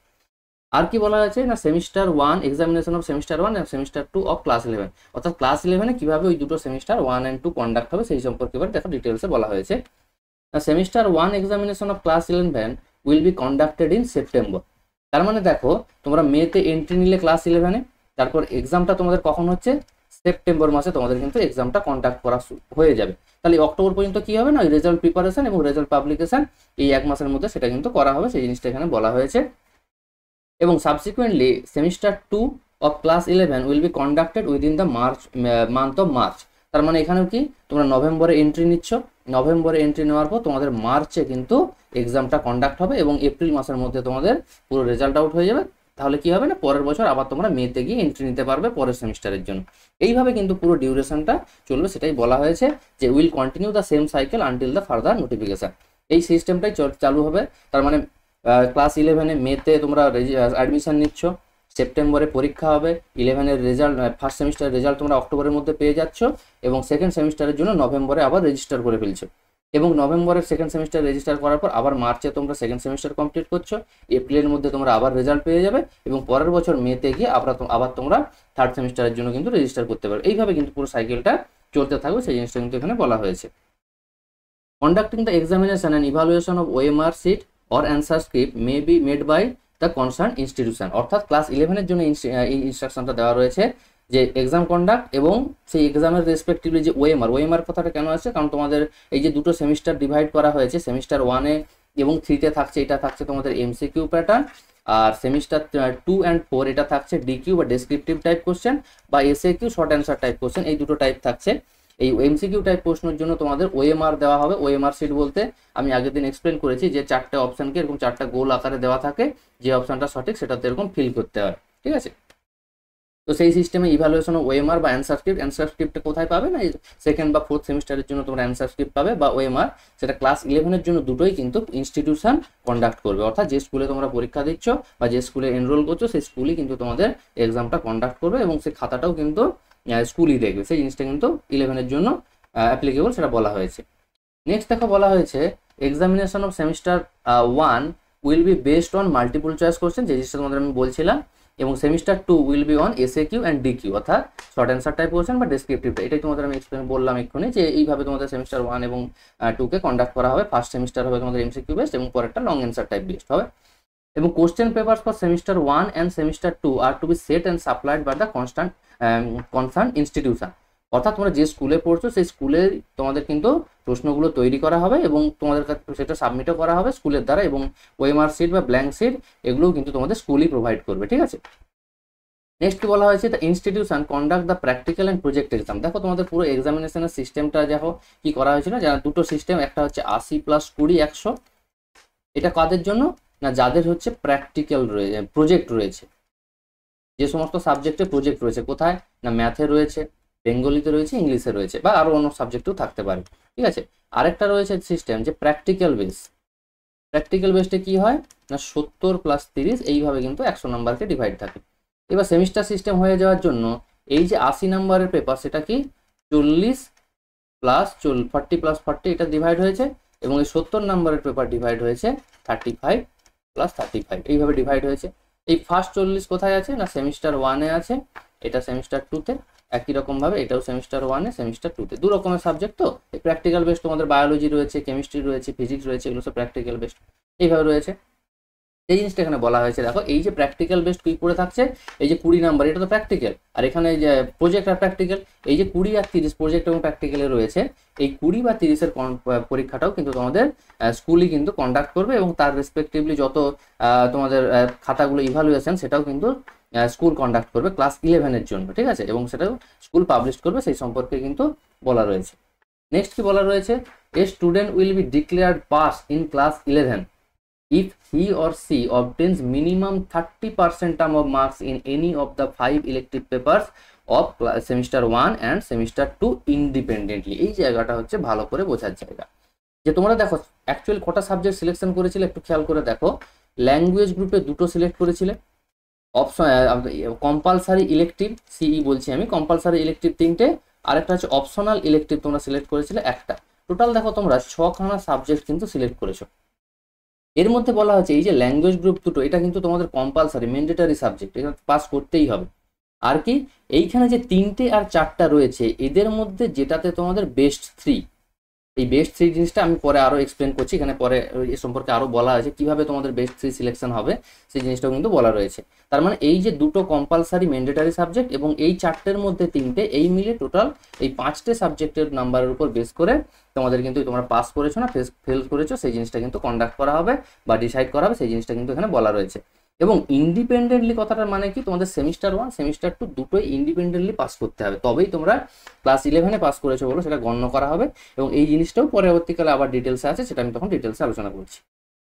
আর কি বলা হয়েছে না, সেমিস্টার 1 এক্সামিনেশন অফ সেমিস্টার 1 এবং সেমিস্টার 2 অফ ক্লাস 11, অর্থাৎ ক্লাস 11-এ কিভাবে ওই দুটো সেমিস্টার 1 and 2 কন্ডাক্ট হবে সেই সম্পর্কে এবার দেখো ডিটেলসে বলা হয়েছে। Semester 1 examination of class 11 will be conducted in September. তার মানে দেখো তোমরা মেতে এন্ট্রি নিলে ক্লাস 11-এ, তারপর এক্সামটা তোমাদের কখন হচ্ছে, সেপ্টেম্বর মাসে তোমাদের কিন্তু এক্সামটা কন্ডাক্ট করা হয়ে যাবে। তাহলে অক্টোবর পর্যন্ত কি হবে না, রেজাল্ট প্রিপারেশন এবং রেজাল্ট পাবলিকেশন এই 1 মাসের মধ্যে সেটা কিন্তু করা হবে, সেই জিনিসটা এখানে বলা হয়েছে। এবং subsequently semester 2 of class 11 will be conducted within the month of March. তার মানে এখানেও কি তোমরা নভেম্বরে এন্ট্রি নিচ্ছ, নভেম্বরে এন্ট্রি নেওয়ার পর তোমাদের মার্চে কিন্তু এক্সামটা কন্ডাক্ট হবে এবং এপ্রিল মাসের মধ্যে তোমাদের পুরো রেজাল্ট আউট হয়ে যাবে। তাহলে কি হবে না, পরের বছর আবার তোমরা মেতে গিয়ে এন্ট্রি নিতে পারবে পরের সেমিস্টারের জন্য। এইভাবে কিন্তু পুরো ডিউরেশনটা চলবে, সেটাই বলা হয়েছে যে will continue the same cycle until the further notification. এই সিস্টেমটাই চালু হবে। তার মানে ক্লাস 11-এ মেতে তোমরা অ্যাডমিশন নিচ্ছ, সেপ্টেম্বরে পরীক্ষা হবে, 11-এর রেজাল্ট, ফার্স্ট সেমিস্টারের রেজাল্ট তোমরা অক্টোবরের মধ্যে পেয়ে যাচ্ছ এবং সেকেন্ড সেমিস্টারের জন্য নভেম্বরে আবার রেজিস্টার করে ফেলছো এবং নভেম্বরের সেকেন্ড সেমিস্টার রেজিস্টার করার পর আবার মার্চে তোমরা সেকেন্ড সেমিস্টার কমপ্লিট করছো, এপ্রিলের মধ্যে তোমরা আবার রেজাল্ট পেয়ে যাবে এবং পরের বছর মেতে গিয়ে আবার তোমরা থার্ড সেমিস্টারের জন্য কিন্তু রেজিস্টার করতে পারবে। এইভাবে কিন্তু পুরো সাইকেলটা চলতে থাকবে, সেই জিনিসটা কিন্তু এখানে বলা হয়েছে। Conducting the examination and evaluation of OMR sheet or answer script may be made by the concern institution. অর্থাৎ ক্লাস 11-এর জন্য এই ইনস্ট্রাকশনটা দেওয়া রয়েছে যে এক্সাম কন্ডাক্ট এবং সেই এক্সামের রেসপেক্টিভলি যে ওএমআর কথাটা কেন আছে, কারণ তোমাদের এই যে দুটো সেমিস্টার ডিভাইড করা হয়েছে, সেমিস্টার 1-এ এবং 3-তে থাকছে, এটা থাকছে তোমাদের এমসিকিউ প্যাটার্ন, আর সেমিস্টার 2 and 4 এটা থাকছে ডিকিউ বা ডেসক্রিপটিভ টাইপ কোশ্চেন বা SAQ short answer type question. এই দুটো টাইপ থাকছে। এই এমসিকিউ টাইপ প্রশ্নের জন্য তোমাদের ওএমআর দেওয়া হবে। ওএমআর শিট বলতে আমি আগের দিন এক্সপ্লেন করেছি যে 4টে অপশনকে এরকম 4টা গোল আকারে দেওয়া থাকে, যে অপশনটা সঠিক সেটাতে এরকম ফিল করতে হয়, ঠিক আছে। তো সেই সিস্টেমে ইভ্যালুয়েশন অফ ওএমআর বা অ্যান্সার স্ক্রিপ্টটা কোথায় পাবে না, সেকেন্ড বা ফোর্থ সেমিস্টারের জন্য তোমরা অ্যান্সার স্ক্রিপ্ট পাবে বা ওএমআর, সেটা ক্লাস 11-এর জন্য দুটোই কিন্তু ইনস্টিটিউশন কন্ডাক্ট করবে। অর্থাৎ যে স্কুলে তোমরা পরীক্ষা দিচ্ছ বা যে স্কুলে এনরোল করছো সেই স্কুলই কিন্তু তোমাদের এক্সামটা কন্ডাক্ট করবে এবং সেই খাতাটাও কিন্তু স্কুলই দেখবে। সেই জিনিসটা কিন্তু 11-এর জন্য অ্যাপ্লিকেবল, সেটা বলা হয়েছে। নেক্সট দেখো বলা হয়েছে examination of semester 1 will B based on multiple choice question, যে জিনিসটা তোমাদের আমি বলছিলাম, এবং semester 2 will be on SAQ and DQ, অর্থাৎ শর্ট অ্যান্সার টাইপ কোশ্চেন বা ডেসক্রিপটিভ। এটাই তোমাদের আমি এক্সপ্লেন বললাম এক্ষুনি যে এইভাবে তোমাদের সেমিস্টার 1 এবং 2-কে কন্ডাক্ট করা হবে। ফার্স্ট সেমিস্টার হবে তোমাদের এমসিকিউ বেসড এবং পরেরটা লং অ্যান্সার টাইপ বেসড হবে। এবং question papers for semester 1 and semester 2 are to be set and supplied by the concern institution. অর্থাৎ তোমরা যে স্কুলে পড়ছো সেই স্কুলে তোমাদের কিন্তু প্রশ্নগুলো তৈরি করা হবে এবং তোমাদের কাছে সেটা সাবমিটও করা হবে স্কুলের দ্বারা, এবং ওএমআর শিট বা ব্ল্যাঙ্ক শিট এগুলোও কিন্তু তোমাদের স্কুলই প্রোভাইড করবে, ঠিক আছে। নেক্সট কি বলা হয়েছে, the institution conduct the practical and project exam. দেখো তোমাদের পুরো এক্সামিনেশনের সিস্টেমটা দেখো কি করা হয়েছিল, যারা দুটো সিস্টেম, একটা হচ্ছে 80 + 20 100, এটা কাদের জন্য না, যাদের হচ্ছে প্র্যাকটিক্যাল রয়েছে, প্রজেক্ট রয়েছে, যে সমস্ত সাবজেক্টে প্রজেক্ট রয়েছে, কোথায় না ম্যাথে রয়েছে, বেঙ্গলিতে রয়েছে, ইংলিশে রয়েছে বা আরও অন্য সাবজেক্টেও থাকতে পারে, ঠিক আছে। আরেকটা রয়েছে সিস্টেম যে প্র্যাকটিক্যাল বেস। প্র্যাকটিক্যাল বেসটা কি হয় না 70 + 30 এইভাবে কিন্তু 100 নাম্বারকে ডিভাইড থাকে। এবার সেমিস্টার সিস্টেম হয়ে যাওয়ার জন্য এই যে 80 নাম্বারের পেপার সেটা কি 40 + 40 + 40 এটা ডিভাইড হয়েছে, এবং এই 70 নাম্বারের পেপার ডিভাইড হয়েছে 35 + 35 এইভাবে ডিভাইড হয়েছে। এই ফার্স্ট 40 কোথায় আছে না সেমিস্টার 1-এ আছে, এটা সেমিস্টার 2-তে, একই রকমভাবে এটাও সেমিস্টার 1-এ সেমিস্টার 2-তে। দু রকমের সাবজেক্ট, তো এই প্র্যাকটিক্যাল বেস তোমাদের বায়োলজি রয়েছে, কেমিস্ট্রি রয়েছে, ফিজিক্স রয়েছে, এগুলো সব প্র্যাকটিক্যাল বেস এইভাবে রয়েছে। এই জিনিসটা এখানে বলা হয়েছে, দেখো এই যে প্র্যাকটিক্যাল বেসড কি করে থাকছে, এই যে 20 নাম্বার এটা তো প্র্যাকটিক্যাল, আর এখানে এই যে প্রজেক্ট আর প্র্যাকটিক্যাল, এই যে 20 আর 30 প্রজেক্ট এবং প্র্যাকটিক্যালে রয়েছে, এই 20 বা 30-এর পরীক্ষাটাও কিন্তু তোমাদের স্কুলই কিন্তু কন্ডাক্ট করবে এবং তার রেসপেক্টিভলি যত তোমাদের খাতাগুলো ইভালুয়েশন সেটাও কিন্তু স্কুল কন্ডাক্ট করবে ক্লাস 11-এর জন্য, ঠিক আছে, এবং সেটাও স্কুল পাবলিশ করবে, সেই সম্পর্কে কিন্তু বলা রয়েছে। নেক্সট কি বলা রয়েছে, a student will be declared pass in class 11 if he or she obtains minimum 30% term of marks in any of the 5 elective papers of semester 1 and semester 2 independently। এই জায়গাটা হচ্ছে ভালো করে বোঝার জায়গা, যে তোমরা দেখো অ্যাকচুয়ালি কটা সাবজেক্ট সিলেকশন করেছিলে একটু খেয়াল করে দেখো। ল্যাঙ্গুয়েজ গ্রুপে 2টো সিলেক্ট করেছিলে, অপশন কম্পালসারি ইলেকটিভ সিই বলছি আমি, কম্পালসারি ইলেকটিভ 3টে, আর একটা হচ্ছে অপশনাল ইলেকটিভ তোমরা সিলেক্ট করেছিলে একটা। টোটাল দেখো তোমরা 6খানা সাবজেক্ট কিন্তু সিলেক্ট করেছো। এর মধ্যে বলা হচ্ছে এই যে ল্যাঙ্গুয়েজ গ্রুপ 2টো এটা কিন্তু তোমাদের কম্পালসারি ম্যান্ডেটরি সাবজেক্ট, এটা পাস করতেই হবে। আর কি এইখানে যে 3টে আর 4টা রয়েছে এদের মধ্যে যেটাতে তোমাদের বেস্ট 3, এই বেস্ট 3 জিনিসটা আমি পরে আরও এক্সপ্লেন করছি, এখানে পরে এ সম্পর্কে আরও বলা আছে কিভাবে তোমাদের বেস্ট 3 সিলেকশন হবে, সেই জিনিসটাও কিন্তু বলা রয়েছে। তার মানে এই যে দুটো কম্পালসারি ম্যান্ডেটরি সাবজেক্ট এবং এই 4টের মধ্যে 3টে, এই মিলে টোটাল এই 5টে সাবজেক্টের নাম্বারের উপর বেস করে তোমাদের কিন্তু তোমরা পাস করেছো না ফেল করেছো সেই জিনিসটা কিন্তু কন্ডাক্ট করা হবে বা ডিসাইড করা হবে, সেই জিনিসটা কিন্তু এখানে বলা রয়েছে। এবং ইন্ডিপেন্ডেন্টলি কথাটার মানে কি, তোমাদের সেমিস্টার 1 সেমিস্টার 2 দুটোই ইন্ডিপেন্ডেন্টলি পাস করতে হবে, তবেই তোমরা ক্লাস 11-এ পাস করেছো বলো সেটা গণ্য করা হবে। এবং এই জিনিসটাও পরবর্তীকালে আবার ডিটেলসে আছে, সেটা আমি তখন ডিটেলসে আলোচনা করছি।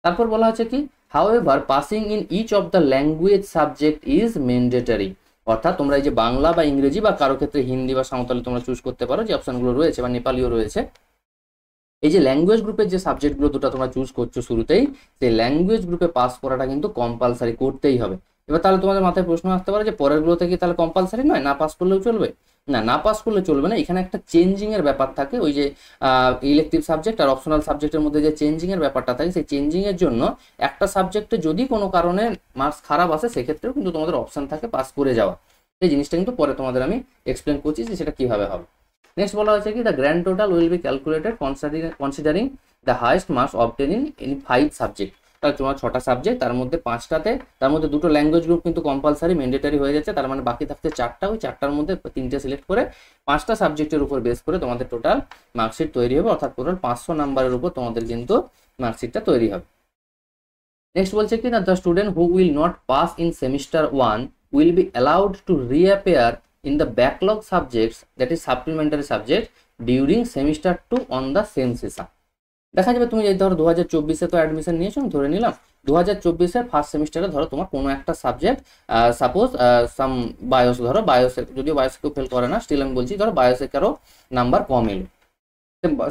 তারপর বলা হচ্ছে কি, however passing in each of the language subject is mandatory. অর্থাৎ তোমরা এই যে বাংলা বা ইংরেজি বা কারো ক্ষেত্রে হিন্দি বা সাঁওতালি তোমরা চুজ করতে পারো, যে অপশনগুলো রয়েছে, বা নেপালিও রয়েছে। এই যে ল্যাঙ্গুয়েজ গ্রুপের যে সাবজেক্টগুলো দুটো তোমরা চুজ করছো শুরুতেই, সেই ল্যাঙ্গুয়েজ গ্রুপে পাস করাটা কিন্তু কম্পালসারি করতেই হবে। এবার তাহলে তোমাদের মাথায় প্রশ্ন আসতে পারে যে পরেরগুলো থেকে তাহলে কম্পালসারি নয়, না পাস করলেও চলবে? না, না পাস করলে চলবে না। এখানে একটা চেঞ্জিং এর ব্যাপার থাকে, ওই যে ইলেকটিভ সাবজেক্ট আর অপশনাল সাবজেক্টের মধ্যে যে চেঞ্জিং এর ব্যাপারটা থাকে, সেই চেঞ্জিং এর জন্য একটা সাবজেক্টে যদি কোনো কারণে মার্কস খারাপ আসে, সেক্ষেত্রেও কিন্তু তোমাদের অপশন থাকে পাস করে যাওয়া। এই জিনিসটা কিন্তু পরে তোমাদের আমি এক্সপ্লেন করছি যে সেটা কিভাবে হবে। নেক্সট বলা হয়েছে কি, the grand total will be calculated considering the highest marks obtain in 5 subject. তাহলে তোমার 6টা সাবজেক্ট, তার মধ্যে 5টাতে, তার মধ্যে 2টো ল্যাঙ্গুয়েজ গ্রুপ কিন্তু কম্পালসারি ম্যান্ডেটরি হয়ে যাচ্ছে, তার মানে বাকি থাকছে 4টা। ওই 4টার মধ্যে 3টে সিলেক্ট করে 5টা সাবজেক্টের উপর বেস করে তোমাদের টোটাল মার্কশিট তৈরি হবে, অর্থাৎ টোটাল 500 নাম্বারের উপর তোমাদের কিন্তু মার্কশিটটা তৈরি হবে। নেক্সট বলছে কি না, the student who will not pass in semester 1 will be allowed to reappear in the backlog subjects, that is supplementary subject, during semester 2 on the same session। দেখা যাবে তুমি এই ধরো 2024-এ তো অ্যাডমিশন নিয়েছো, আমি ধরে নিলাম 2024-এর ফার্স্ট সেমিস্টারে ধরো তোমার কোনো একটা সাবজেক্ট, সাপোজ সাম বায়োস, ধরো বায়োসে, যদিও বায়োসে কেউ ফেল করে না, স্টিল আমি বলছি, ধরো বায়োসে কারো নাম্বার কম এলো,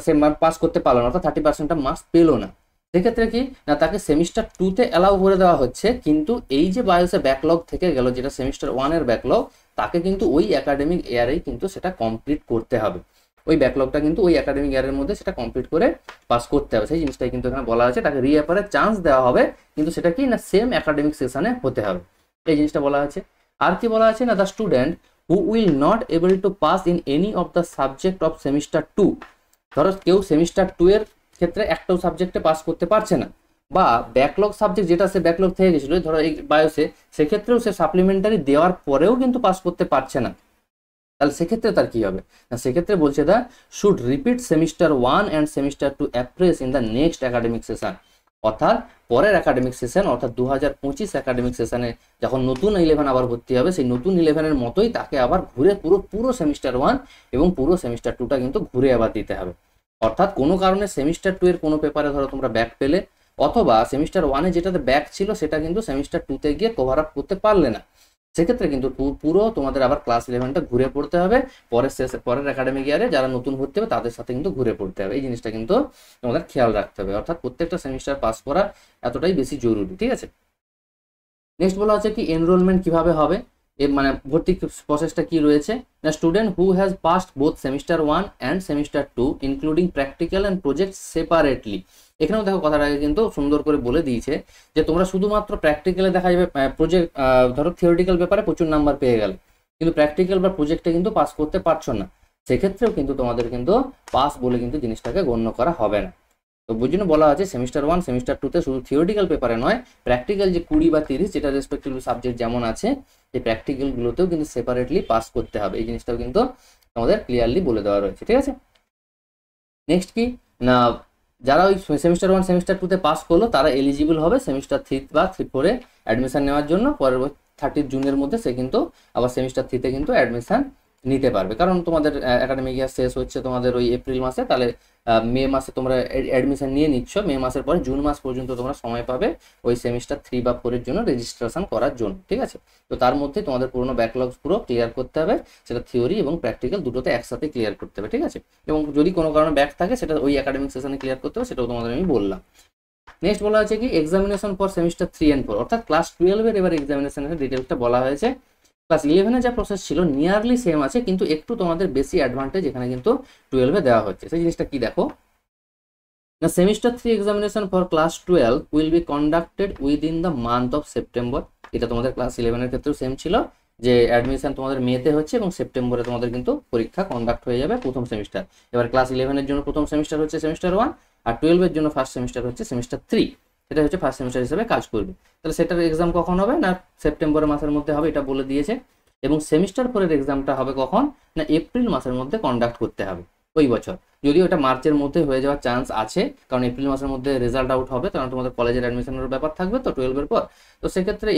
সে পাস করতে পারলো না, অর্থাৎ 30% মার্কস পেলো না। সেক্ষেত্রে কি না, তাকে সেমিস্টার 2-তে অ্যালাউ করে দেওয়া হচ্ছে, কিন্তু এই যে বায়োসে ব্যাকলগ থেকে গেল, যেটা সেমিস্টার 1-এর ব্যাকলগ, তাকে কিন্তু ওই একাডেমিক ইয়ারেই কিন্তু সেটা কমপ্লিট করতে হবে। ওই ব্যাকলগটা কিন্তু ওই একাডেমিক ইয়ারের মধ্যে সেটা কমপ্লিট করে পাস করতে হবে। সেই জিনিসটাই কিন্তু এখানে বলা আছে, তাকে রিঅ্যাপিয়ারের চান্স দেওয়া হবে, কিন্তু সেটা কি না সেম একাডেমিক সেশনে হতে হবে, এই জিনিসটা বলা আছে। আর কি বলা আছে না, the student who will not able to pass in any of the subject of semester 2। ধরো কেউ সেমিস্টার 2 এর ক্ষেত্রে একটাও সাবজেক্টে পাস করতে পারছে না, বা ব্যাকলগ সাবজেক্ট যেটা সে ব্যাকলগ থেকে গেছিল ধরো এই বায়োসে, সেক্ষেত্রেও সে সাপ্লিমেন্টারি দেওয়ার পরেও কিন্তু পাস করতে পারছে না, তাহলে সেক্ষেত্রে তার কি হবে না, সেক্ষেত্রে বলছে they should repeat semester 1 and semester 2 afresh in the next academic session. অর্থাৎ পরের একাডেমিক সেশন, অর্থাৎ 2025 একাডেমিক সেশনে যখন নতুন 11 আবার ভর্তি হবে, সেই নতুন 11-এর মতোই তাকে আবার ঘুরে পুরো সেমিস্টার 1 এবং পুরো সেমিস্টার 2টা কিন্তু ঘুরে আবার দিতে হবে। অর্থাৎ কোনো কারণে সেমিস্টার 2 এর কোনো পেপারে ধরো তোমরা ব্যাক পেলে, অথবা সেমিস্টার 1-এ যেটাতে ব্যাক ছিল সেটা কিন্তু সেমিস্টার 2-তে গিয়ে কভার আপ করতে পারলে না, সেক্ষেত্রে কিন্তু পুরো তোমাদের আবার ক্লাস 11টা ঘুরে পড়তে হবে, পরের একাডেমিক ইয়ারে যারা নতুন ভর্তি হবে তাদের সাথে কিন্তু ঘুরে পড়তে হবে। এই জিনিসটা কিন্তু তোমাদের খেয়াল রাখতে হবে, অর্থাৎ প্রত্যেকটা সেমিস্টার পাস করা এতটাই বেশি জরুরি, ঠিক আছে। নেক্সট বলা হচ্ছে কি, এনরোলমেন্ট কিভাবে হবে, মানে ভর্তি প্রসেসটা কি রয়েছে না, student who has passed both semester 1 and semester 2 including practical and project separately. এখানেও দেখো কথাটাকে কিন্তু সুন্দর করে বলে দিয়েছে যে তোমরা শুধুমাত্র প্র্যাকটিক্যালে দেখা যাবে, প্রজেক্ট ধরো থিওরিটিক্যাল পেপারে প্রচুর নাম্বার পেয়ে গেল, কিন্তু প্র্যাকটিক্যাল বা প্রজেক্টে কিন্তু পাস করতে পারছো না, সেক্ষেত্রেও কিন্তু তোমাদের কিন্তু পাস বলে কিন্তু জিনিসটাকে গণ্য করা হবে না। তো বুঝ জন্য বলা আছে সেমিস্টার 1 সেমিস্টার 2-তে শুধু থিওরিটিক্যাল পেপারে নয়, প্র্যাকটিক্যাল যে 20 বা 30 যেটা রেসপেক্টিভ সাবজেক্ট যেমন আছে, এই প্র্যাকটিক্যালগুলোতেও কিন্তু সেপারেটলি পাস করতে হবে। এই জিনিসটাও কিন্তু আমাদের ক্লিয়ারলি বলে দেওয়া রয়েছে, ঠিক আছে। নেক্সট কি না, যারা ওই সেমিস্টার 1 সেমিস্টার 2-তে পাস করলো তারা এলিজিবল হবে সেমিস্টার 3 বা 4-এ অ্যাডমিশন নেওয়ার জন্য। পরের 30 জুনের মধ্যে সে কিন্তু আবার সেমিস্টার 3-তে কিন্তু অ্যাডমিশন নিতে পারবে, কারণ তোমাদের একাডেমিক ইয়ার শেষ হচ্ছে তোমাদের ওই এপ্রিল মাসে, তাহলে মে মাসে তোমরা অ্যাডমিশন নিয়ে নিচ্ছ, মে মাসের পরে জুন মাস পর্যন্ত তোমরা সময় পাবে ওই সেমিস্টার 3 বা 4-এর জন্য রেজিস্ট্রেশন করার জন্য, ঠিক আছে। তো তার মধ্যে তোমাদের পুরোনো ব্যাকলগস পুরো ক্লিয়ার করতে হবে, সেটা থিওরি এবং প্র্যাকটিক্যাল দুটোতে একসাথে ক্লিয়ার করতে হবে, ঠিক আছে। এবং যদি কোনো কারণে ব্যাক থাকে সেটা ওই একাডেমিক সেশনে ক্লিয়ার করতে হবে, সেটাও তোমাদের আমি বললাম। নেক্সট বলা আছে কি, এক্সামিনেশন ফর সেমিস্টার 3 and 4, অর্থাৎ ক্লাস 12-এর এবার এক্সামিনেশনের ডিটেলসটা বলা হয়েছে। ক্লাস 11-এ যা প্রসেস ছিল নিয়ারলি সেম আছে, কিন্তু একটু তোমাদের বেশি অ্যাডভান্টেজ এখানে কিন্তু 12-এ দেওয়া হচ্ছে। সেই জিনিসটা কি দেখো, The semester 3 examination for class 12 will be conducted within the month of September। এটা তোমাদের ক্লাস 11-এর ক্ষেত্রেও সেম ছিল, যে অ্যাডমিশন তোমাদের মেতে হচ্ছে এবং সেপ্টেম্বরে তোমাদের কিন্তু পরীক্ষা কন্ডাক্ট হয়ে যাবে প্রথম সেমিস্টার। এবার ক্লাস 11-এর জন্য প্রথম সেমিস্টার হচ্ছে সেমিস্টার 1, আর 12-এর জন্য ফার্স্ট সেমিস্টার হচ্ছে সেমিস্টার 3। এটা হচ্ছে ফার্স্ট সেমিস্টার হিসেবে কাজ করবে। তাহলে সেটার এক্সাম কখন হবে না, সেপ্টেম্বর মাসের মধ্যে হবে, এটা বলে দিয়েছে। এবং সেমিস্টার 4-এর এক্সামটা হবে কখন না, এপ্রিল মাসের মধ্যে কন্ডাক্ট করতে হবে। ওই বছর। যদিও এটা মার্চের মধ্যে হয়ে যাওয়ার চান্স আছে, কারণ এপ্রিল মাসের মধ্যে রেজাল্ট আউট হবে, কারণ তোমাদের কলেজের অ্যাডমিশনের ব্যাপার থাকবে তো 12-এর পর। তো সেক্ষেত্রে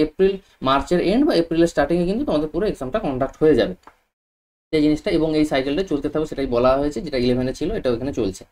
মার্চের এন্ড বা এপ্রিলের স্টার্টিংয়ে কিন্তু তোমাদের পুরো এক্সামটা কন্ডাক্ট হয়ে যাবে এই জিনিসটা, এবং এই সাইকেলটা চলতে থাকবে, সেটাই বলা হয়েছে, যেটা 11-এ ছিল এটা ওখানে চলছে।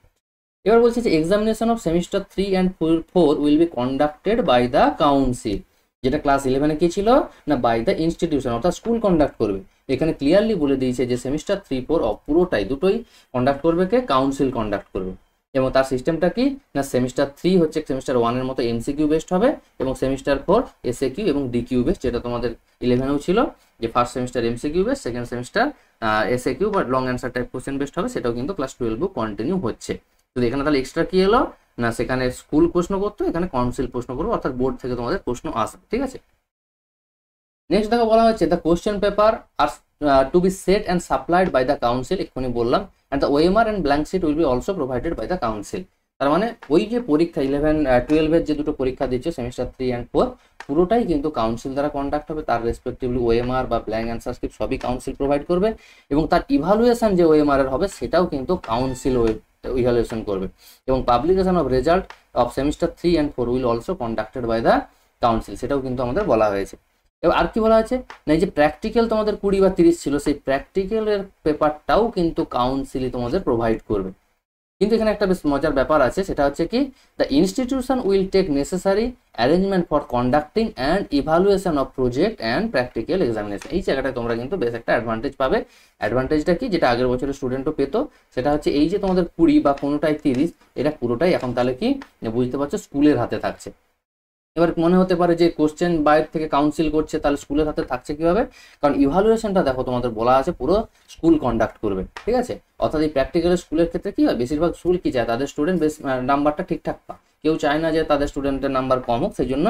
এবার বলছে যে examination of semester 3 and 4 will be conducted by the council. যেটা ক্লাস 11-এ কি ছিল না, বাই দ্য ইনস্টিটিউশন, অর্থাৎ স্কুল কন্ডাক্ট করবে। এখানে ক্লিয়ারলি বলে দিয়েছে যে সেমিস্টার 3-4 পুরোটাই দুটোই কন্ডাক্ট করবে কে, কাউন্সিল কন্ডাক্ট করবে। এবং তার সিস্টেমটা কি না, সেমিস্টার 3 হচ্ছে সেমিস্টার 1-এর মতো এমসিকিউ বেসড হবে, এবং সেমিস্টার 4 এসএকিউ এবং ডিকিউ বেসড, যেটা তোমাদের 11-এও ছিল, যে first semester MCQ based, second semester SAQ বা long answer type question based হবে, সেটাও কিন্তু ক্লাস 12 কন্টিনিউ হচ্ছে। তো এখানে তাহলে এক্সট্রা কি এলো না, সেখানে স্কুল প্রশ্ন করতো, এখানে কাউন্সিল প্রশ্ন করবো, অর্থাৎ বোর্ড থেকে তোমাদের প্রশ্ন আসবে, ঠিক আছে। নেক্সট দেখো বলা হচ্ছে the question paper are to be set and supplied by the council, এক্ষুনি বললাম, and the OMR and blank sheet will be also provided by the council. তার মানে ওই যে পরীক্ষা 11-12-এর যে দুটো পরীক্ষা দিচ্ছে সেমিস্টার 3 and 4 পুরোটাই কিন্তু কাউন্সিল দ্বারা কন্ডাক্ট হবে, তার রেসপেক্টিভলি ওএমআর বা ব্ল্যাঙ্ক অ্যান্সার স্ক্রিপ্ট সবই কাউন্সিল প্রোভাইড করবে, এবং তার ইভালুয়েশন যে ওএমআর এর হবে সেটাও কিন্তু কাউন্সিল ইভালুয়েশন করবে, এবং publication of result of semester 3 and 4 will also conducted by the council, সেটাও কিন্তু আমাদের বলা হয়েছে। এবার আর কি বলা আছে না, এই যে প্র্যাকটিক্যাল তোমাদের 20 বা 30 ছিল, সেই প্র্যাকটিক্যালের পেপারটাও কিন্তু কাউন্সিলই তোমাদের প্রোভাইড করবে। কিন্তু এখানে একটা বেশ মজার ব্যাপার আছে, সেটা হচ্ছে কি the institution will take necessary arrangement for conducting and evaluation of project and practical examination. এই জায়গাটায় তোমরা কিন্তু বেশ একটা অ্যাডভান্টেজ পাবে। অ্যাডভান্টেজটা কি, যেটা আগের বছরের স্টুডেন্টও পেতো, সেটা হচ্ছে এই যে তোমাদের 20 বা কোনোটাই 30, এটা পুরোটাই এখন তাহলে কি বুঝতে পারছো স্কুলের হাতে থাকছে। এবার মনে হতে পারে যে কোশ্চেন বাইরে থেকে কাউন্সিল করছে, তাহলে স্কুলের হাতে থাকছে কিভাবে, কারণ ইভালুয়েশনটা দেখো তোমাদের বলা আছে পুরো স্কুল কন্ডাক্ট করবে, ঠিক আছে। অর্থাৎ এই প্র্যাকটিক্যাল স্কুলের ক্ষেত্রে কি হয়, বেশিরভাগ স্কুল কি চায় তাদের স্টুডেন্ট বেশ নাম্বারটা ঠিকঠাক পা, কেউ চায় না যে তাদের স্টুডেন্টের নাম্বার কম হোক, সেই জন্য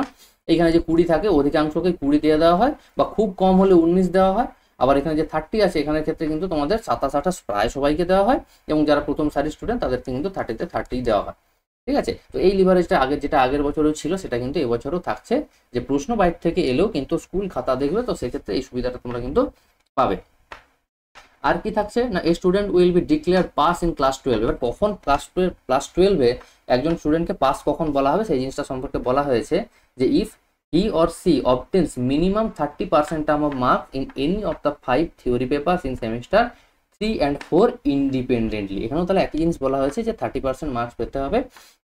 এইখানে যে 20 থাকে অধিকাংশকে 20 দিয়ে দেওয়া হয়, বা খুব কম হলে 19 দেওয়া হয়। আবার এখানে যে 30 আছে এখানের ক্ষেত্রে কিন্তু তোমাদের 27-28 প্রায় সবাইকে দেওয়া হয়, এবং যারা প্রথম সারির স্টুডেন্ট তাদেরকে কিন্তু 30-তে 30 দেওয়া হয়, ঠিক আছে। তো এই লিভারেজটা যেটা আগের বছরও ছিল সেটা কিন্তু এবছরও থাকছে, যে প্রশ্ন বাইরে থেকে এলেও কিন্তু স্কুল খাতা দেখবে, তো সেক্ষেত্রে এই সুবিধাটা তোমরা কিন্তু পাবে। আর কি থাকছে না, a student will be declare pass in class 12। এবার কখন ক্লাস 12-এ একজন স্টুডেন্টকে পাস কখন বলা হবে সেই জিনিসটা সম্পর্কে বলা হয়েছে, যে if he or she obtains minimum 30% term of marks in any of the 5 theory papers in semester 3 and 4 independently। এখানেও তাহলে একই জিনিস বলা হয়েছে যে 30% মার্কস পেতে হবে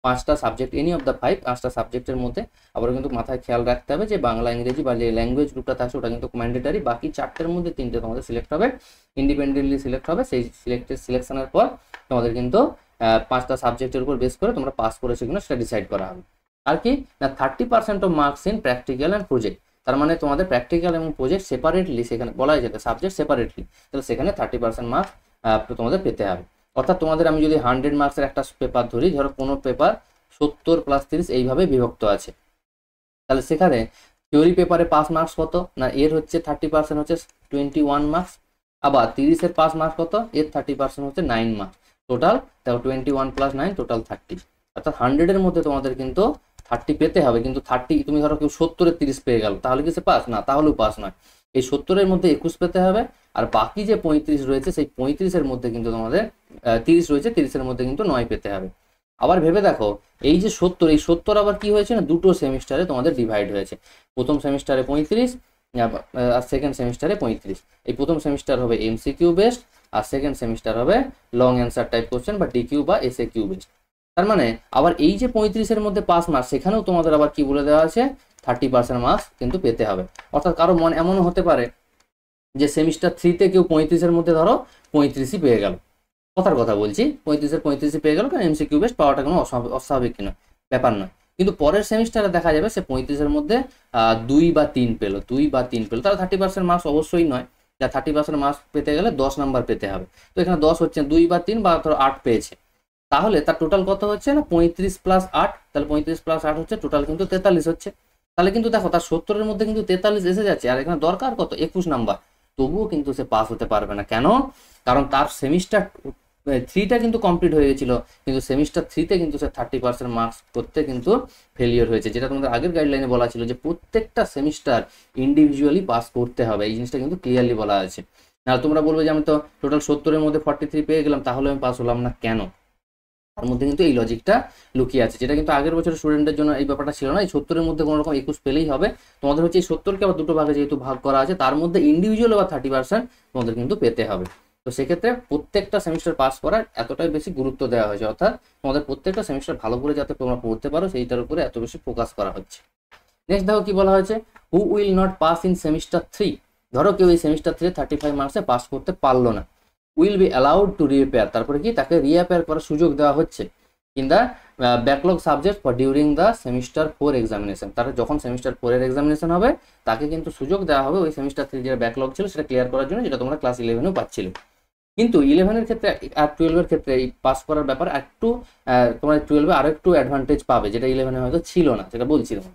5টা সাবজেক্ট, এনি অফ দ্য 5টা সাবজেক্টের মধ্যে। আবার কিন্তু মাথায় খেয়াল রাখতে হবে যে বাংলা ইংরেজি বা যে ল্যাঙ্গুয়েজ গ্রুপটা থাকছে ওটা কিন্তু ম্যান্ডেটারি, বাকি 4টের মধ্যে 3টে তোমাদের সিলেক্ট হবে, ইন্ডিপেন্ডেন্টলি সিলেক্ট হবে। সেই সিলেকশনের পর তোমাদের কিন্তু 5টা সাবজেক্টের উপর বেস করে তোমরা পাস করেছো কিনা সেটা ডিসাইড করা হবে। আর কি না 30% of marks in practical and project, তার মানে তোমাদের প্র্যাকটিক্যাল এবং প্রজেক্ট সেপারেটলি, সেখানে বলা হয়েছে সাবজেক্ট সেপারেটলি, তাহলে সেখানে 30% মার্কস তোমাদের পেতে হবে। অর্থাৎ তোমাদের আমি যদি 100 মার্কসের একটা পেপার ধরি, ধরো কোনো পেপার 70 + 30 এইভাবে বিভক্ত আছে, তাহলে সেখানে থিওরি পেপারে পাস মার্কস কত না, এর হচ্ছে 30% হচ্ছে 21 মার্কস, আবার 30-এর পাস মার্কস কত, এর 30% হচ্ছে 9 মার্কস, টোটাল দেখো 21 + 9 টোটাল 30। অর্থাৎ 100-এর মধ্যে তোমাদের কিন্তু 30 পেতে হবে, কিন্তু 30 তুমি ধরো কেউ 70-এ 30 পেয়ে গেল, তাহলে কি সে পাস না, তাহলেও পাস নয়। এই 70-এর মধ্যে 21 পেতে হবে, আর বাকি যে 35 রয়েছে সেই 35-এর মধ্যে কিন্তু তোমাদের 30 রয়েছে, 30-এর মধ্যে কিন্তু 9 পেতে হবে। আবার ভেবে দেখো এই যে 70, এই 70 আবার কি হয়েছে না, দুটো সেমিস্টারে তোমাদের ডিভাইড হয়েছে, প্রথম সেমিস্টারে 35 আর সেকেন্ড সেমিস্টারে 35। এই প্রথম সেমিস্টার হবে এমসিকিউ বেসড, আর সেকেন্ড সেমিস্টার হবে লং অ্যান্সার টাইপ কোশ্চেন বা ডিকিউ বা এসএকিউ বেসড। তার মানে আবার এই যে 35-এর মধ্যে পাস মার্কস, সেখানেও তোমাদের আবার কি বলে দেওয়া আছে 30% মার্কস কিন্তু পেতে হবে। অর্থাৎ কারো মন এমনও হতে পারে যে সেমিস্টার 3-তে কেউ 35-এর মধ্যে ধরো 35ই পেয়ে গেল, কথার কথা বলছি, 35-এর 35ই পেয়ে গেল, কারণ এমসিকিউ বেসড পাওয়াটা কোনো অস্বাভাবিক কিনা ব্যাপার নয়। কিন্তু পরের সেমিস্টারে দেখা যাবে সে 35-এর মধ্যে 2 বা 3 পেলো, তাহলে 30% মার্কস অবশ্যই নয়, যা 30% মার্কস পেতে গেলে 10 নাম্বার পেতে হবে। তো এখানে 10 হচ্ছে 2 বা 3 বা ধরো 8 পেয়েছে, তাহলে তার টোটাল কত হচ্ছে না 35 + 8, তাহলে 35 + 8 হচ্ছে টোটাল কিন্তু 43 হচ্ছে। তাহলে কিন্তু দেখো তার 70-এর মধ্যে কিন্তু 43 এসে যাচ্ছে, আর এখানে দরকার কত 21 নাম্বার, তবুও কিন্তু সে পাস হতে পারবে না। কেন? কারণ তার সেমিস্টার থ্রিটা কিন্তু কমপ্লিট হয়ে গেছিলো, কিন্তু সেমিস্টার থ্রিতে কিন্তু সে 30% মার্কস করতে কিন্তু ফেলিওর হয়েছে, যেটা তোমাদের আগের গাইডলাইনে বলা ছিল যে প্রত্যেকটা সেমিস্টার ইন্ডিভিজুয়ালি পাস করতে হবে, এই জিনিসটা কিন্তু ক্লিয়ারলি বলা আছে। না তোমরা বলবে যে আমি তো টোটাল 70-এর মধ্যে 43 পেয়ে গেলাম, তাহলে আমি পাস হলাম না কেন? তার মধ্যে কিন্তু এই লজিকটা লুকিয়ে আছে, যেটা কিন্তু আগের বছরের স্টুডেন্টের জন্য এই ব্যাপারটা ছিল না। এই 70-এর মধ্যে কোনো রকম 21 পেলেই হবে। তোমাদের হচ্ছে এই 70-কে আবার দুটো ভাগে যেহেতু ভাগ করা আছে, তার মধ্যে ইন্ডিভিজুয়াল আবার 30% তোমাদের কিন্তু পেতে হবে। তো সেক্ষেত্রে প্রত্যেকটা সেমিস্টার পাস করার এতটাই বেশি গুরুত্ব দেওয়া হয়েছে, অর্থাৎ তোমাদের প্রত্যেকটা সেমিস্টার ভালো করে যাতে তোমরা পড়তে পারো সেইটার উপরে এত বেশি ফোকাস করা হচ্ছে। নেক্সট দেখো কি বলা হয়েছে, হু will not pass in semester 3। ধরো কেউ এই সেমিস্টার 3 35 মার্কসে পাস করতে পারলো না, উইল বি অ্যালাউড টু রিঅ্যাপিয়ার, তারপরে কি তাকে রিঅ্যাপিয়ার করার সুযোগ দেওয়া হচ্ছে in the backlog subject for during the semester 4 examination. তার যখন সেমিস্টার 4-এর এক্সামিনেশন হবে তাকে কিন্তু সুযোগ দেওয়া হবে ওই সেমিস্টার 3 যেটা ব্যাকলগ ছিল সেটা ক্লিয়ার করার জন্য, যেটা তোমরা ক্লাস 11-এও পাচ্ছিলে। কিন্তু 11-এর ক্ষেত্রে আর 12-এর ক্ষেত্রে এই পাস করার ব্যাপার একটু তোমরা 12-এ আরো একটু অ্যাডভান্টেজ পাবে, যেটা 11-এ হয়তো ছিল না, যেটা বলছিলাম।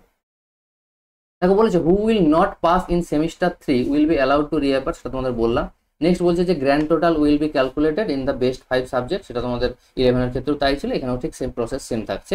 দেখো বলেছে who will not pass in semester 3 will be allowed to reappear, সেটা তোমাদের বললাম। নেক্সট বলছে যে grand total will be calculated in the best 5 subject, সেটা তোমাদের 11-এর ক্ষেত্রেও তাই ছিল, এখানেও ঠিক সেম প্রসেস সেম থাকছে।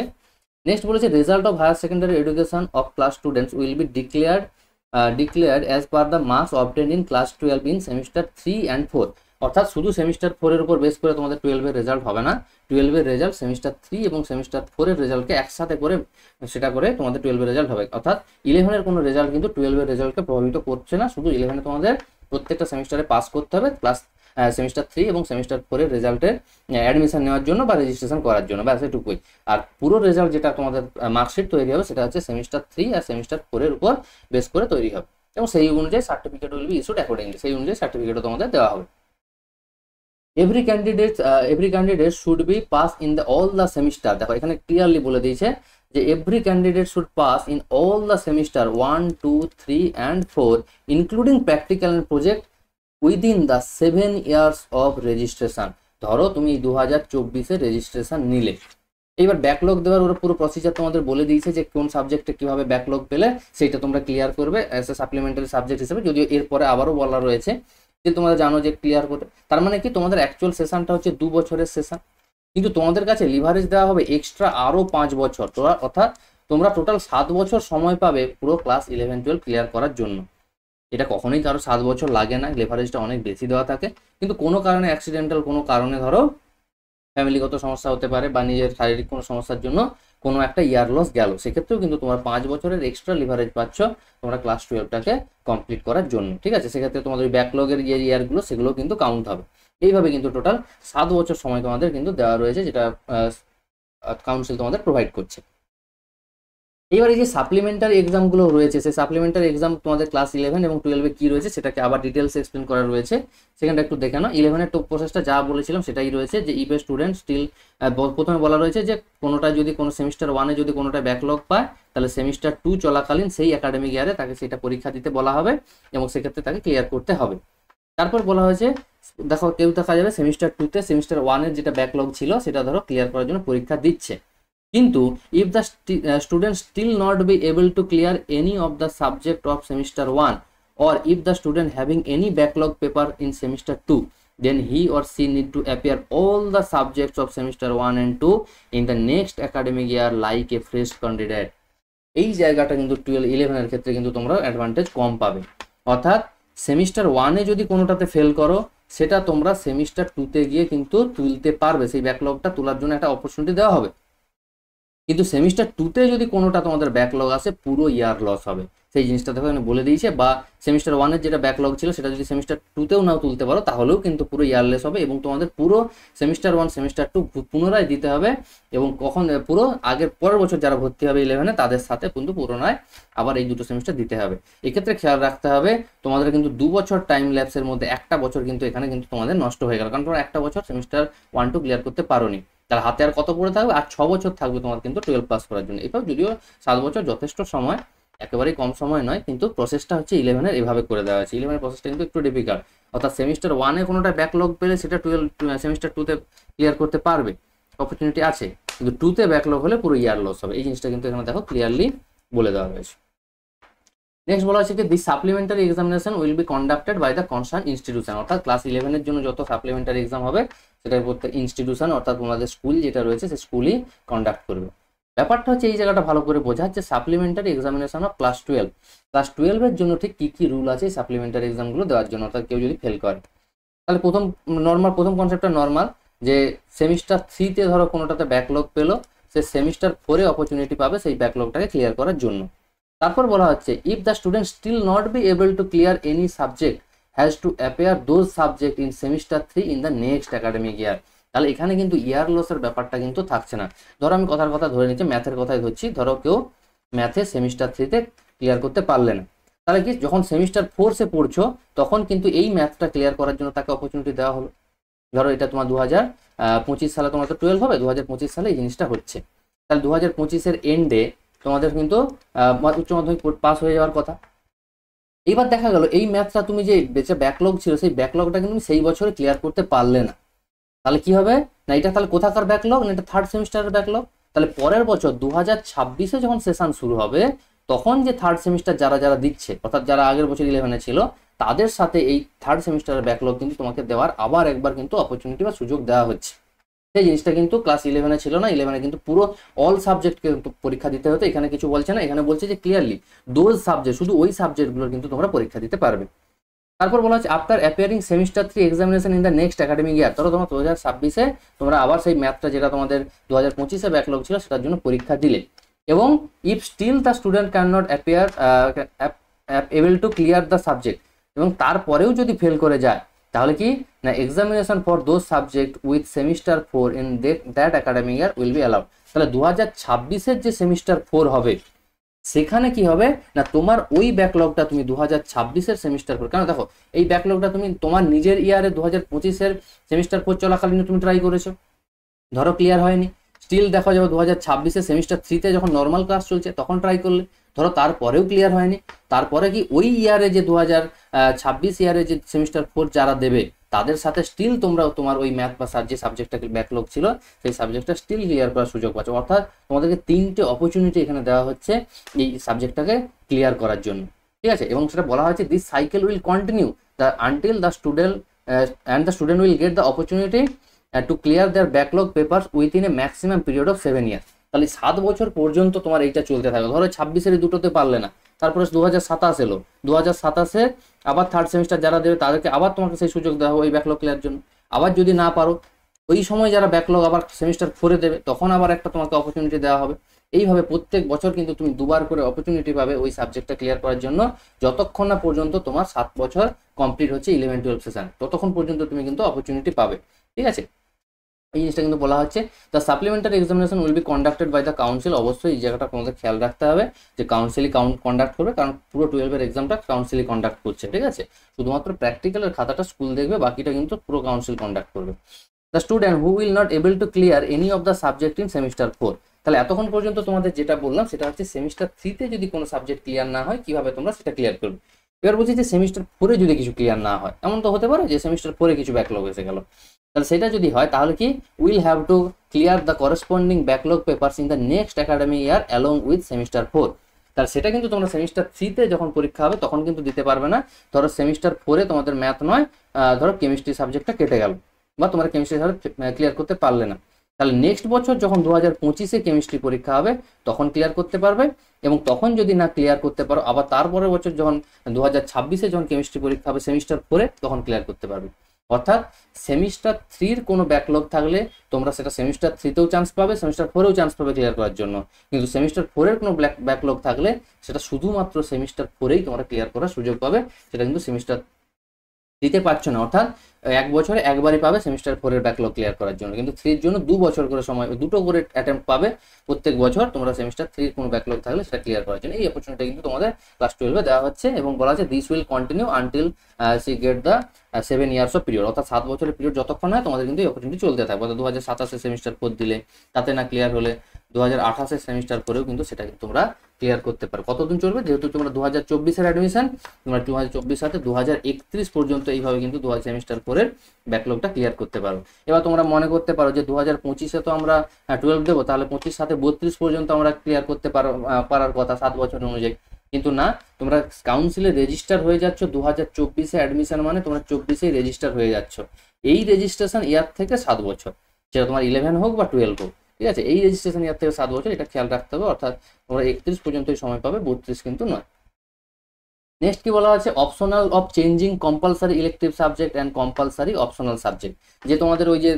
নেক্সট বলেছে result of higher secondary education of class students will be declared as per the marks obtained in class 12 in semester 3 and 4। অর্থাৎ শুধু সেমিস্টার 4-এর উপর বেস করে তোমাদের 12-এর রেজাল্ট হবে না, 12-এর রেজাল্ট সেমিস্টার 3 এবং সেমিস্টার 4-এর রেজাল্টকে একসাথে করে সেটা করে তোমাদের 12-এর রেজাল্ট হবে। অর্থাৎ 11-এর কোনো রেজাল্ট কিন্তু 12-এর রেজাল্টকে প্রভাবিত করছে না, শুধু 11-এ তোমাদের প্রত্যেকটা সেমিস্টারে পাস করতে হবে প্লাস সেমিস্টার 3 এবং সেমিস্টার 4-এর রেজাল্টের অ্যাডমিশন নেওয়ার জন্য বা রেজিস্ট্রেশন করার জন্য, ব্যাস এটুকুই। আর পুরো রেজাল্ট যেটা তোমাদের মার্কশিট তৈরি হবে সেটা হচ্ছে সেমিস্টার 3 আর সেমিস্টার 4-এর উপর বেস করে তৈরি হবে, এবং সেই অনুযায়ী certificate will be issued accordingly, সেই অনুযায়ী সার্টিফিকেটও তোমাদের দেওয়া হবে। every candidate should be pass in the all the semester। দেখো এখানে ক্লিয়ারলি বলে দিয়েছে যে every candidate should pass in all the semester 1, 2, 3 and 4 including practical and project within the 7 years of registration। ধরো তুমি 2024-এ রেজিস্ট্রেশন নিলে, এইবার ব্যাকলগ দেওয়ার ওরা পুরো প্রসিজার তোমাদের বলে দিয়েছে যে কোন সাবজেক্টে কিভাবে ব্যাকলগ পেলে সেইটা তোমরা ক্লিয়ার করবে অ্যাজ এ সাপ্লিমেন্টারি সাবজেক্ট হিসেবে, যদিও এরপরে আবারও বলা রয়েছে যে তোমরা জানো যে ক্লিয়ার করতে। তার মানে কি তোমাদের অ্যাকচুয়াল সেশনটা হচ্ছে 2 বছরের সেশন, কিন্তু তোমাদের কাছে লিভারেজ দেওয়া হবে এক্সট্রা আরও 5 বছর, অর্থাৎ তোমরা টোটাল 7 বছর সময় পাবে পুরো ক্লাস 11-12 ক্লিয়ার করার জন্য। এটা কখনোই কারো 7 বছর লাগে না, লিভারেজটা অনেক বেশি দেওয়া থাকে, কিন্তু কোনো কারণে অ্যাক্সিডেন্টাল কোনো কারণে ধরো ফ্যামিলিগত সমস্যা হতে পারে বা নিজের শারীরিক কোনো সমস্যার জন্য কোনো একটা ইয়ার লস গেল, সেক্ষেত্রেও কিন্তু তোমরা 5 বছরের এক্সট্রা লিভারেজ পাচ্ছ তোমরা ক্লাস 12টাকে কমপ্লিট করার জন্য, ঠিক আছে। সেক্ষেত্রে তোমাদের ওই ব্যাকলগের যে ইয়ারগুলো সেগুলো কিন্তু কাউন্ট হবে। এইভাবে কিন্তু টোটাল 7 বছর সময় তোমাদের কিন্তু দেওয়া রয়েছে, যেটা কাউন্সিল তোমাদের প্রোভাইড করছে। এবার এই যে সাপ্লিমেন্টারি এক্সামগুলো রয়েছে, সেই সাপ্লিমেন্টারি এক্সাম তোমাদের ক্লাস 11 এবং 12-এ কি রয়েছে সেটাকে আবার ডিটেলস এক্সপ্লেন করা রয়েছে, সেখানটা একটু দেখে নাও। 11-এর টপ প্রসেসটা যা বলেছিলাম সেটাই রয়েছে, যে ইফ এ স্টুডেন্ট স্টিল, প্রথমে বলা রয়েছে যে কোনোটা যদি কোনো সেমিস্টার 1-এ যদি কোনোটা ব্যাকলগ পায় তাহলে সেমিস্টার 2 চলাকালীন সেই একাডেমিক ইয়ারে তাকে সেটা পরীক্ষা দিতে বলা হবে এবং সেক্ষেত্রে তাকে ক্লিয়ার করতে হবে। তারপর বলা হয়েছে দেখো কেউ দেখা যাবে সেমিস্টার 2-তে সেমিস্টার 1-এর যেটা ব্যাকলগ ছিল সেটা ধরো ক্লিয়ার করার জন্য পরীক্ষা দিচ্ছে, কিন্তু if the student still not be able to clear any of the subject of semester 1 or if the student having any backlog paper in semester 2 then he or she need to appear all the subjects of semester 1 and 2 in the next academic year like a fresh candidate। এই জায়গাটা কিন্তু 11-এর ক্ষেত্রে কিন্তু তোমরা advantage কম পাবে, অর্থাৎ semester 1-এ যদি কোনোটাতে fail করো সেটা তোমরা সেমিস্টার 2-তে গিয়ে কিন্তু তুলতে পারবে, সেই ব্যাকলগটা তোলার জন্য একটা অপরচুনিটি দেওয়া হবে। কিন্তু সেমিস্টার 2-তে যদি কোনোটা তোমাদের ব্যাকলগ আসে পুরো ইয়ার লস হবে, সেই জিনিসটা দেখো এখানে বলে দিয়েছে। বা সেমিস্টার 1-এর যেটা ব্যাকলগ ছিল সেটা যদি সেমিস্টার 2-তেও নাও তুলতে পারো তাহলেও কিন্তু পুরো ইয়ারলেস হবে এবং তোমাদের পুরো সেমিস্টার 1 সেমিস্টার 2 পুনরায় দিতে হবে, এবং কখন পুরো আগের পরের বছর যারা ভর্তি হবে 11-এ তাদের সাথে কিন্তু পুনরায় আবার এই দুটো সেমিস্টার দিতে হবে। এক্ষেত্রে খেয়াল রাখতে হবে তোমাদের কিন্তু 2 বছর টাইম ল্যাপসের মধ্যে একটা বছর কিন্তু এখানে কিন্তু তোমাদের নষ্ট হয়ে গেল, কারণ তোমরা একটা বছর সেমিস্টার 1-2 ক্লিয়ার করতে পারোনি, তার হাতে আর কত পড়ে থাকবে, আর 6 বছর থাকবে তোমার কিন্তু 12 পাস করার জন্য। এবার যদিও 7 বছর যথেষ্ট সময়, একেবারেই কম সময় নয়, কিন্তু প্রসেসটা হচ্ছে 11-এর এভাবে করে দেওয়া আছে। 11-এর প্রসেসটা কিন্তু একটু ডিফিকাল্ট, অর্থাৎ সেমিস্টার 1-এ কোনোটা ব্যাকলগ পেলে সেটা সেমিস্টার 2-তে ক্লিয়ার করতে পারবে, অপরচুনিটি আছে, কিন্তু 2-তে ব্যাকলগ হলে পুরো ইয়ার লস হবে। এই জিনিসটা কিন্তু এখানে দেখো ক্লিয়ারলি বলে দেওয়া হয়েছে। নেক্সট বলা হচ্ছে কি the supplementary examination will be conducted by the concern institution, অর্থাৎ ক্লাস 11 এর জন্য যত সাপ্লিমেন্টারি এক্সাম হবে সেটা প্রত্যেক ইনস্টিটিউশন অর্থাৎ তোমাদের স্কুল যেটা রয়েছে সেই স্কুলই কন্ডাক্ট করবে। ব্যাপারটা হচ্ছে এই জায়গাটা ভালো করে বোঝা হচ্ছে সাপ্লিমেন্টারি এক্সামিনেশন অফ ক্লাস 12 এর জন্য ঠিক কি কি রুল আছে সাপ্লিমেন্টারি এক্সামগুলো দেওয়ার জন্য, অর্থাৎ কেউ যদি ফেল করে। তাহলে প্রথম কনসেপ্টটা নর্মাল, যে সেমিস্টার 3-তে ধরো কোনোটাতে ব্যাকলগ পেলো, সে সেমিস্টার 4-এ অপরচুনিটি পাবে সেই ব্যাকলগটাকে ক্লিয়ার করার জন্য। তারপর বলা হচ্ছে if the student still not be able to clear any subject has to appear those subject in semester 3 in the next academic year. তাহলে এখানে কিন্তু ইয়ার লসের ব্যাপারটা কিন্তু থাকছে না। ধরো আমি কথার কথা ধরে নিচ্ছি, ম্যাথের কথাই ধরছি, ধরো কেউ ম্যাথে সেমিস্টার 3-তে ক্লিয়ার করতে পারলে না, তাহলে কি যখন সেমিস্টার 4-এ পড়ছো তখন কিন্তু এই ম্যাথটা ক্লিয়ার করার জন্য তাকে অপরচুনিটি দেওয়া হলো। ধরো এটা তোমার 2025 সালে তোমার তো 12 হবে, 2025 সালে এই জিনিসটা হচ্ছে, তাহলে 2025-এর এন্ডে তোমাদের কিন্তু উচ্চ মাধ্যমিক পাস হয়ে যাওয়ার কথা। এইবার দেখা গেল এই ম্যাথটা তুমি যে বেঁচে ব্যাকলগ ছিল সেই ব্যাকলগটা কিন্তু তুমি সেই বছরে ক্লিয়ার করতে পারলে না, তাহলে কি হবে না, এটা তাহলে কোথাকার ব্যাকলগ না, এটা থার্ড সেমিস্টারের ব্যাকলগ। তাহলে পরের বছর 2026-এ যখন সেশন শুরু হবে তখন যে থার্ড সেমিস্টার যারা যারা দিচ্ছে, অর্থাৎ যারা আগের বছর 11-এ ছিল তাদের সাথে এই থার্ড সেমিস্টারের ব্যাকলগ কিন্তু তোমাকে দেওয়ার আবার একবার কিন্তু অপরচুনিটি বা সুযোগ দেওয়া হচ্ছে। সেই জিনিসটা কিন্তু ক্লাস 11-এ ছিল না। 11-এ কিন্তু পুরো অল সাবজেক্টকে পরীক্ষা দিতে হতো, এখানে কিছু বলছে না, এখানে বলছে যে ক্লিয়ারলি দোজ সাবজেক্ট, শুধু ওই সাবজেক্টগুলোর কিন্তু তোমরা পরীক্ষা দিতে পারবে। তারপর বলা হচ্ছে after appearing semester 3 examination in the next academic ইয়ার, ধরো তোমার 2026-এ তোমরা আবার সেই ম্যাথটা যেটা তোমাদের 2025-এ ব্যাকলগ ছিল সেটার জন্য পরীক্ষা দিলে, এবং if still the student can not appear able to clear the subject, এবং তারপরেও যদি ফেল করে যায় তাহলে কি না examination for those subject with semester 4 in that academic year will be allowed. তাহলে 2026-এর যে সেমিস্টার 4 হবে সেখানে কি হবে না, তোমার ওই ব্যাকলগটা তুমি 2026-এর সেমিস্টার 4, কেন দেখো এই ব্যাকলগটা তুমি তোমার নিজের ইয়ারে 2025-এর সেমিস্টার 4 চলাকালীন তুমি ট্রাই করেছো, ধরো ক্লিয়ার হয়নি, স্টিল দেখা যাবে 2026-এর সেমিস্টার 3-তে যখন নর্মাল ক্লাস চলছে তখন ট্রাই করলে, ধরো তারপরেও ক্লিয়ার হয়নি, তারপরে কি ওই ইয়ারে যে 2026 ইয়ারে যে সেমিস্টার 4 যারা দেবে তাদের সাথে স্টিল তোমরা তোমার ওই ম্যাথ বা যে সাবজেক্টটা ব্যাকলগ ছিল সেই সাবজেক্টটা স্টিল ক্লিয়ার করার সুযোগ পাচ্ছ, অর্থাৎ তোমাদেরকে 3টে অপরচুনিটি এখানে দেওয়া হচ্ছে এই সাবজেক্টটাকে ক্লিয়ার করার জন্য, ঠিক আছে। এবং সেটা বলা হয়েছে this cycle will continue until the student will get the opportunity to clear their backlog papers within a maximum period of 7 years. তাহলে 7 বছর পর্যন্ত তোমার এইটা চলতে থাকবে। ধরো 26-এর দুটোতে পারলে না, তারপরে 2027 এলো, 2027-এ আবার থার্ড সেমিস্টার যারা দেবে তাদেরকে আবার তোমাকে সেই সুযোগ দেওয়া হবে ওই ব্যাকলগ ক্লিয়ার জন্য। আবার যদি না পারো ওই সময় যারা ব্যাকলগ আবার সেমিস্টার 4-এ দেবে তখন আবার একটা তোমাকে অপরচুনিটি দেওয়া হবে। এইভাবে প্রত্যেক বছর কিন্তু তুমি দুবার করে অপরচুনিটি পাবে ওই সাবজেক্টটা ক্লিয়ার করার জন্য, যতক্ষণ না পর্যন্ত তোমার 7 বছর কমপ্লিট হচ্ছে 11-12 সেশন, ততক্ষণ পর্যন্ত তুমি কিন্তু অপরচুনিটি পাবে, ঠিক আছে। এই জিনিসটা কিন্তু বলা হচ্ছে the supplementary examination will be conducted by the council. অবশ্যই এই জায়গাটা তোমাদের খেয়াল রাখতে হবে যে কাউন্সিলই কন্ডাক্ট করবে, কারণ পুরো 12-এর এক্সামটা কাউন্সিলই কন্ডাক্ট করছে, ঠিক আছে। শুধুমাত্র প্র্যাকটিক্যালের খাতাটা স্কুল দেখবে, বাকিটা কিন্তু পুরো কাউন্সিল কন্ডাক্ট করবে। The student who will not able to clear any of the subject in semester 4। তাহলে এতক্ষণ পর্যন্ত তোমাদের যেটা বললাম সেটা হচ্ছে সেমিস্টার 3-তে যদি কোনো সাবজেক্ট ক্লিয়ার না হয় কিভাবে তোমরা সেটা ক্লিয়ার করবে। এবার বলছি যে সেমিস্টার 4-এ যদি কিছু ক্লিয়ার না হয়, এমন তো হতে পারে যে সেমিস্টার 4-এ কিছু ব্যাকলগ এসে গেল, তাহলে সেটা যদি হয় তাহলে কি will have to clear the corresponding backlog papers in the next academic year along with semester 4। তাহলে সেটা কিন্তু তোমরা সেমিস্টার 3-তে যখন পরীক্ষা হবে তখন কিন্তু দিতে পারবে না। ধরো সেমিস্টার 4-এ তোমাদের ম্যাথ নয়, ধরো কেমিস্ট্রি সাবজেক্টটা কেটে গেল বা তোমরা কেমিস্ট্রি ক্লিয়ার করতে পারলে না, তাহলে নেক্সট বছর যখন 2025-এ কেমিস্ট্রি পরীক্ষা হবে তখন ক্লিয়ার করতে পারবে, এবং তখন যদি না ক্লিয়ার করতে পারো আবার তারপরের বছর যখন 2026-এ যখন কেমিস্ট্রি পরীক্ষা হবে সেমিস্টার 4-এ তখন ক্লিয়ার করতে পারবে। অর্থাৎ সেমিস্টার 3-র কোনো ব্যাকলগ থাকলে তোমরা সেটা সেমিস্টার 3-তেও চান্স পাবে, সেমিস্টার 4-এও চান্স পাবে ক্লিয়ার করার জন্য, কিন্তু সেমিস্টার 4-এর কোনো ব্যাকলগ থাকলে সেটা শুধুমাত্র সেমিস্টার 4-এই তোমরা ক্লিয়ার করার সুযোগ পাবে, সেটা কিন্তু সেমিস্টার দিতে পারছো না। অর্থাৎ এক বছরে একবারই পাবে সেমিস্টার 4-এর ব্যাকলগ ক্লিয়ার করার জন্য, কিন্তু 3-র জন্য 2 বছর করে সময়, 2টো করে অ্যাটেম্প্ট পাবে প্রত্যেক বছর তোমরা সেমিস্টার 3-র কোনো ব্যাকলগ থাকলে সেটা ক্লিয়ার করার জন্য। এই অপরচুনিটি কিন্তু তোমাদের ক্লাস 12-এ দেওয়া হচ্ছে, এবং বলা হচ্ছে this will continue until she get the 7 years of period, অর্থাৎ 7 বছরের পিরিয়ড যতক্ষণ হয় তোমাদের কিন্তু এই অপরচুনিটি চলতে থাকবে। অর্থাৎ 2027-এ সেমিস্টার 4 দিলে তাতে না ক্লিয়ার হলে 2028-এর সেমিস্টার করেও কিন্তু সেটা তোমরা ক্লিয়ার করতে পারো। কতদিন চলবে, যেহেতু তোমরা 2024-এর অ্যাডমিশন, তোমরা 2024 সাথে 2031 পর্যন্ত এইভাবে কিন্তু সেমিস্টার 4-এর ব্যাকলগটা ক্লিয়ার করতে পারো। এবার তোমরা মনে করতে পারো যে 2025-এ তো আমরা 12 দেবো, তাহলে 25 সাথে 32 পর্যন্ত আমরা ক্লিয়ার করতে পারার কথা 7 বছর অনুযায়ী। কিন্তু না, তোমরা কাউন্সিলে রেজিস্টার হয়ে যাচ্ছ 2024-এ অ্যাডমিশন মানে তোমরা 24-এই রেজিস্টার হয়ে যাচ্ছ। এই রেজিস্ট্রেশন ইয়ার থেকে 7 বছর, সেটা তোমার 11 হোক বা 12 হোক, ঠিক আছে? এই রেজিস্ট্রেশন ইয়ার থেকে 7 বছর, এটা খেয়াল রাখতে হবে। অর্থাৎ তোমরা 31 পর্যন্তই সময় পাবে, 32 কিন্তু নয়। নেক্সট কি বলা আছে, optional of changing compulsory elective subject and compulsory optional subject. যে তোমাদের ওই যে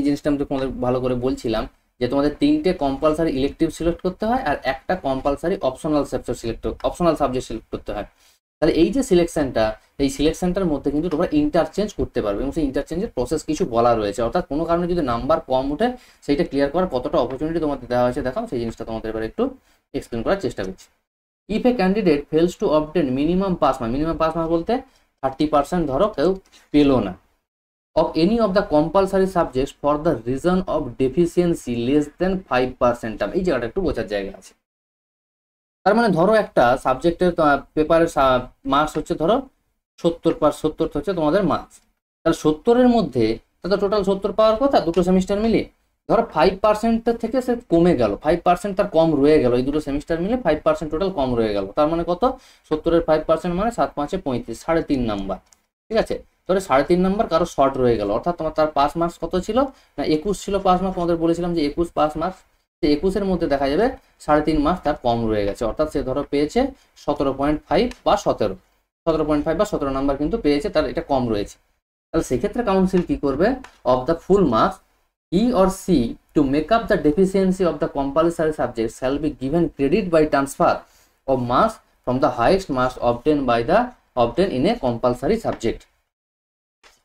জিনিসটা আমি তোমাদের ভালো করে বলছিলাম, যে তোমাদের 3টে কম্পালসারি ইলেকটিভ সিলেক্ট করতে হয় আর একটা কম্পালসারি অপশনাল সাবজেক্ট সিলেক্ট করতে হয়। তাহলে এই যে সিলেকশনটা, এই সিলেকশনটার মধ্যে কিন্তু তোমরা ইন্টারচেঞ্জ করতে পারবে, এবং সেই ইন্টারচেঞ্জের প্রসেস কিছু বলা রয়েছে। অর্থাৎ কোনো কারণে যদি নাম্বার কম ওঠে, সেইটা ক্লিয়ার করার কতটা অপরচুনিটি তোমাদের দেওয়া হয়েছে দেখাও, সেই জিনিসটা তোমাদের এবার একটু এক্সপ্লেন করার চেষ্টা করছি। If a candidate fails to obtain minimum pass mark বলতে 30% ধরো কেউ পেলো না, of any of the compulsory subjects for the reason of deficiency less than 5% term, এই জায়গাটা একটু বোঝার জায়গা আছে। তার মানে ধরো একটা সাবজেক্টের পেপারের মার্কস হচ্ছে ধরো 70 হচ্ছে তোমাদের মার্কস, তাহলে 70-এর মধ্যে তো টোটাল 70 পাওয়ার কথা দুটো সেমিস্টার মিলিয়ে, ধরো 5% থেকে সে কমে গেল, 5% তার কম রয়ে গেল, এই দুটো সেমিস্টার মিলে 5% টোটাল কম রয়ে গেল। তার মানে কত, 70-এর 5% মানে 7×5 = 35, 3.5 নাম্বার, ঠিক আছে? ধরে 3.5 নাম্বার কারো শর্ট রয়ে গেল, অর্থাৎ তোমার তার পাস মার্কস কত ছিল না 21 ছিল পাস মার্কস, তোমাদের বলেছিলাম যে 21 পাস মার্কস। 21-এর মধ্যে দেখা যাবে 3.5 মার্কস তার কম রয়ে গেছে, অর্থাৎ সে ধরো পেয়েছে 17.5 বা 17 নাম্বার কিন্তু পেয়েছে, তার এটা কম রয়েছে। তাহলে সেক্ষেত্রে কাউন্সিল কি করবে, of the full marks he or she to make up the deficiency of the compulsory subject shall be given credit by transfer of marks from the highest marks obtained in a compulsory subject।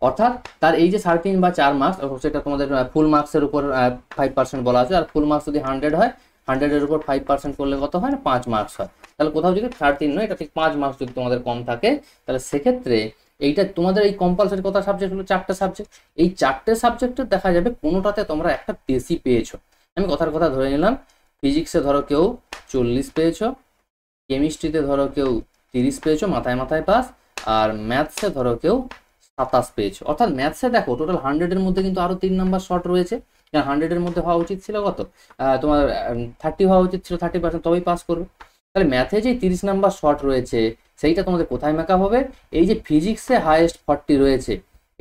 অর্থাৎ তার এই যে 3.5 বা 4 marks, সেটা তোমাদের ফুল মার্কসের উপর 5% বলা আছে, আর ফুল মার্কস যদি 100 হয়, 100-এর উপর 5% করলে কত হয় না 5 মার্কস হয়। তাহলে কোথাও যদি 3.5 নয়, এটা ঠিক 5 মার্কস যদি তোমাদের কম থাকে, তাহলে সেক্ষেত্রে এইটা তোমাদের এই কম্পালসারি কত সাবজেক্ট হলো, 4টে সাবজেক্ট। এই 4টে সাবজেক্টে দেখা যাবে কোনোটাতে তোমরা একটা বেশি পেয়েছো। আমি কথার কথা ধরে নিলাম, ফিজিক্সে ধরো কেউ 40 পেয়েছো, কেমিস্ট্রিতে ধরো কেউ 30 পেয়েছো, মাথায় পাস, আর ম্যাথসে ধরো কেউ 27 পেয়েছো। অর্থাৎ ম্যাথসে দেখো টোটাল 100-এর মধ্যে কিন্তু আরো 3 নাম্বার শর্ট রয়েছে, 100-এর মধ্যে হওয়া উচিত ছিল কত, তোমার 30 হওয়া উচিত ছিল, 30% তবেই পাস করবে। তাহলে ম্যাথে যে 30 নাম্বার শর্ট রয়েছে, সেইটা তোমাদের কোথায় মেকআপ হবে, এই যে ফিজিক্সে হাইয়েস্ট 40 রয়েছে,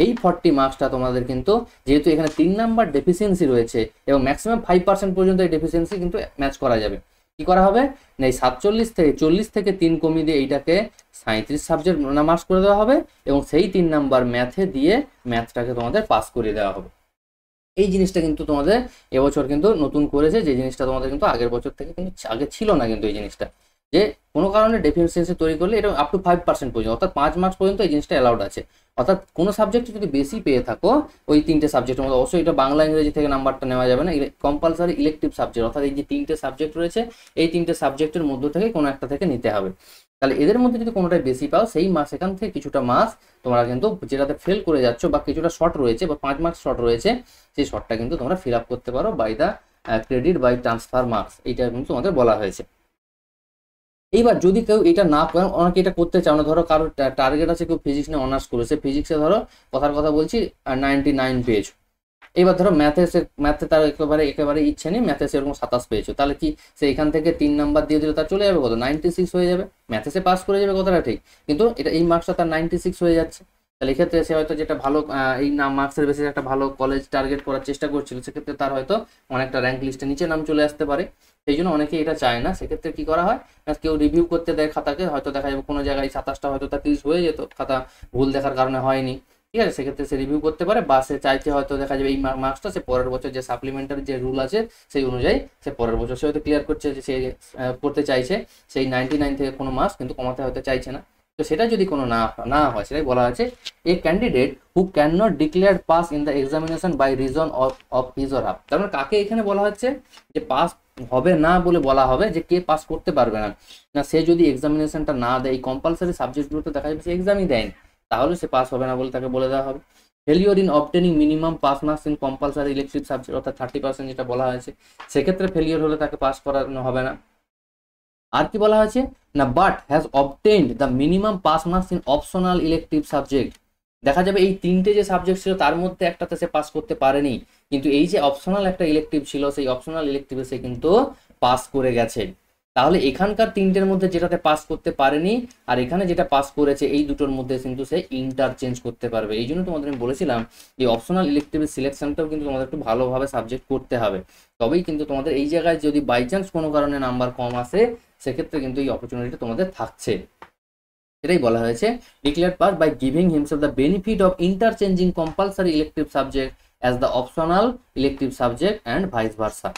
এই 40 মার্কসটা তোমাদের কিন্তু, যেহেতু এখানে 3 নাম্বার ডেফিসিয়েন্সি রয়েছে এবং ম্যাক্সিমাম 5% পর্যন্ত এই ডেফিসিয়েন্সি কিন্তু ম্যাচ করা যাবে, কি করা হবে না এই 40 থেকে 3 কমিয়ে দিয়ে এইটাকে 37 সাবজেক্ট মার্কস করে দেওয়া হবে, এবং সেই 3 নাম্বার ম্যাথে দিয়ে ম্যাথটাকে তোমাদের পাস করে দেওয়া হবে। এই জিনিসটা কিন্তু তোমাদের এবছর কিন্তু নতুন করেছে, যে জিনিসটা তোমাদের কিন্তু আগের বছর থেকে কিন্তু আগে ছিল না কিন্তু এই জিনিসটা, যে কোনো কারণে ডেফিসিয়েন্সি তৈরি করলে এটা আপ টু 5% পর্যন্ত, অর্থাৎ 5 মার্কস পর্যন্ত এই জিনিসটা অ্যালাউড আছে। অর্থাৎ কোনো সাবজেক্টে যদি বেশি পেয়ে থাকো, ওই 3টে সাবজেক্টের মধ্যে, অবশ্যই এটা বাংলা ইংরেজি থেকে নাম্বারটা নেওয়া যাবে না, কম্পালসারি ইলেকটিভ সাবজেক্ট, অর্থাৎ এই যে 3টে সাবজেক্ট রয়েছে, এই 3টে সাবজেক্টের মধ্য থেকে কোনো একটা থেকে নিতে হবে। তাহলে এদের মধ্যে যদি কোনোটাই বেশি পাও, সেই মার্কস এখান থেকে কিছুটা মার্কস তোমরা কিন্তু যেটাতে ফেল করে যাচ্ছ বা কিছুটা শর্ট রয়েছে বা 5 মার্কস শর্ট রয়েছে, সেই শর্টটা কিন্তু তোমরা ফিল আপ করতে পারো by the credit by transfer marks, এইটা কিন্তু তোমাদের বলা হয়েছে। এইবার যদি কেউ এটা না করে, অনেকে এটা করতে চাও না, ধরো কারোর টার্গেট আছে কেউ ফিজিক্স নিয়ে অনার্স করেছে, ফিজিক্সে ধরো কথার কথা বলছি 99 পেয়েছো, এবার ধরো ম্যাথে তার একেবারে ইচ্ছে নেই, ম্যাথে সেরকম 27 পেয়েছো, তাহলে কি সে এখান থেকে 3 নাম্বার দিয়ে দিলে তার চলে যাবে কত 96 হয়ে যাবে, ম্যাথে সে পাস করে যাবে, কথাটা ঠিক, কিন্তু এটা এই মার্কসটা তার 96 হয়ে যাচ্ছে। তাহলে এক্ষেত্রে সে হয়তো যেটা ভালো এই মার্কসের বেসিসে একটা ভালো কলেজ টার্গেট করার চেষ্টা করছিল, সেক্ষেত্রে তার হয়তো অনেকটা র্যাঙ্ক লিস্টে নিচে নাম চলে আসতে পারে, সেই জন্য অনেকে এটা চায় না। সেক্ষেত্রে কি করা হয়, কেউ রিভিউ করতে দেয় খাতাকে, হয়তো দেখা যাবে কোনো জায়গায় 27টা হয়তো তার 30 হয়ে যেত, খাতা ভুল দেখার কারণে হয়নি, ঠিক আছে, সেক্ষেত্রে সে রিভিউ করতে পারে, বা সে চাইছে হয়তো দেখা যাবে এই মার্কসটা সে পরের বছর যে সাপ্লিমেন্টারি যে রুল আছে সেই অনুযায়ী সে পরের বছর সে হয়তো ক্লিয়ার করছে, যে সে করতে চাইছে সেই 99 থেকে কোনো মার্কস কিন্তু কমাতে হয়তো চাইছে না। তো সেটা যদি কোনো না হয়, সেটাই বলা আছে a candidate who can not declare pass in the examination by reason of his or her. তার মানে কাকে এখানে বলা হচ্ছে যে পাস হবে না বলে বলা হবে, যে কে পাস করতে পারবে না, না সে যদি এক্সামিনেশনটা না দেয়, এই কম্পালসারি সাবজেক্টগুলোতে দেখা যাবে সে এক্সামই দেয়নি, তাহলে সে পাস হবে না বলে তাকে বলে দেওয়া হবে। Failure in obtaining minimum pass marks in compulsory elective subject, অর্থাৎ 30% যেটা বলা হয়েছে, সেক্ষেত্রে ফেলিওর হলে তাকে পাস করানো হবে না। আর কি বলা হয়েছে না but has obtained the minimum pass marks in optional elective subject, দেখা যাবে এই 3টে যে সাবজেক্ট ছিল তার মধ্যে একটাতে সে পাস করতে পারেনি, কিন্তু এই যে অপশনাল একটা ইলেকটিভ ছিল, সেই অপশনাল ইলেকটিভে সে কিন্তু পাস করে গেছে। তাহলে এখানকার তিনটের মধ্যে যেটাতে পাস করতে পারেনি আর এখানে যেটা পাস করেছে এই দুটোর মধ্যে কিন্তু সে ইন্টারচেঞ্জ করতে পারবে। এই জন্য তোমাদের আমি বলেছিলাম এই অপশনাল ইলেকটিভের সিলেকশনটাও কিন্তু তোমাদের একটু ভালোভাবে সাবজেক্ট করতে হবে, তবেই কিন্তু তোমাদের এই জায়গায় যদি বাই চান্স কোনো কারণে নাম্বার কম আসে সেক্ষেত্রে কিন্তু এই অপরচুনিটিটা তোমাদের থাকছে। এটাই বলা হয়েছে declare pass by giving himself the benefit of interchanging compulsory elective subject as the optional elective subject and vice versa.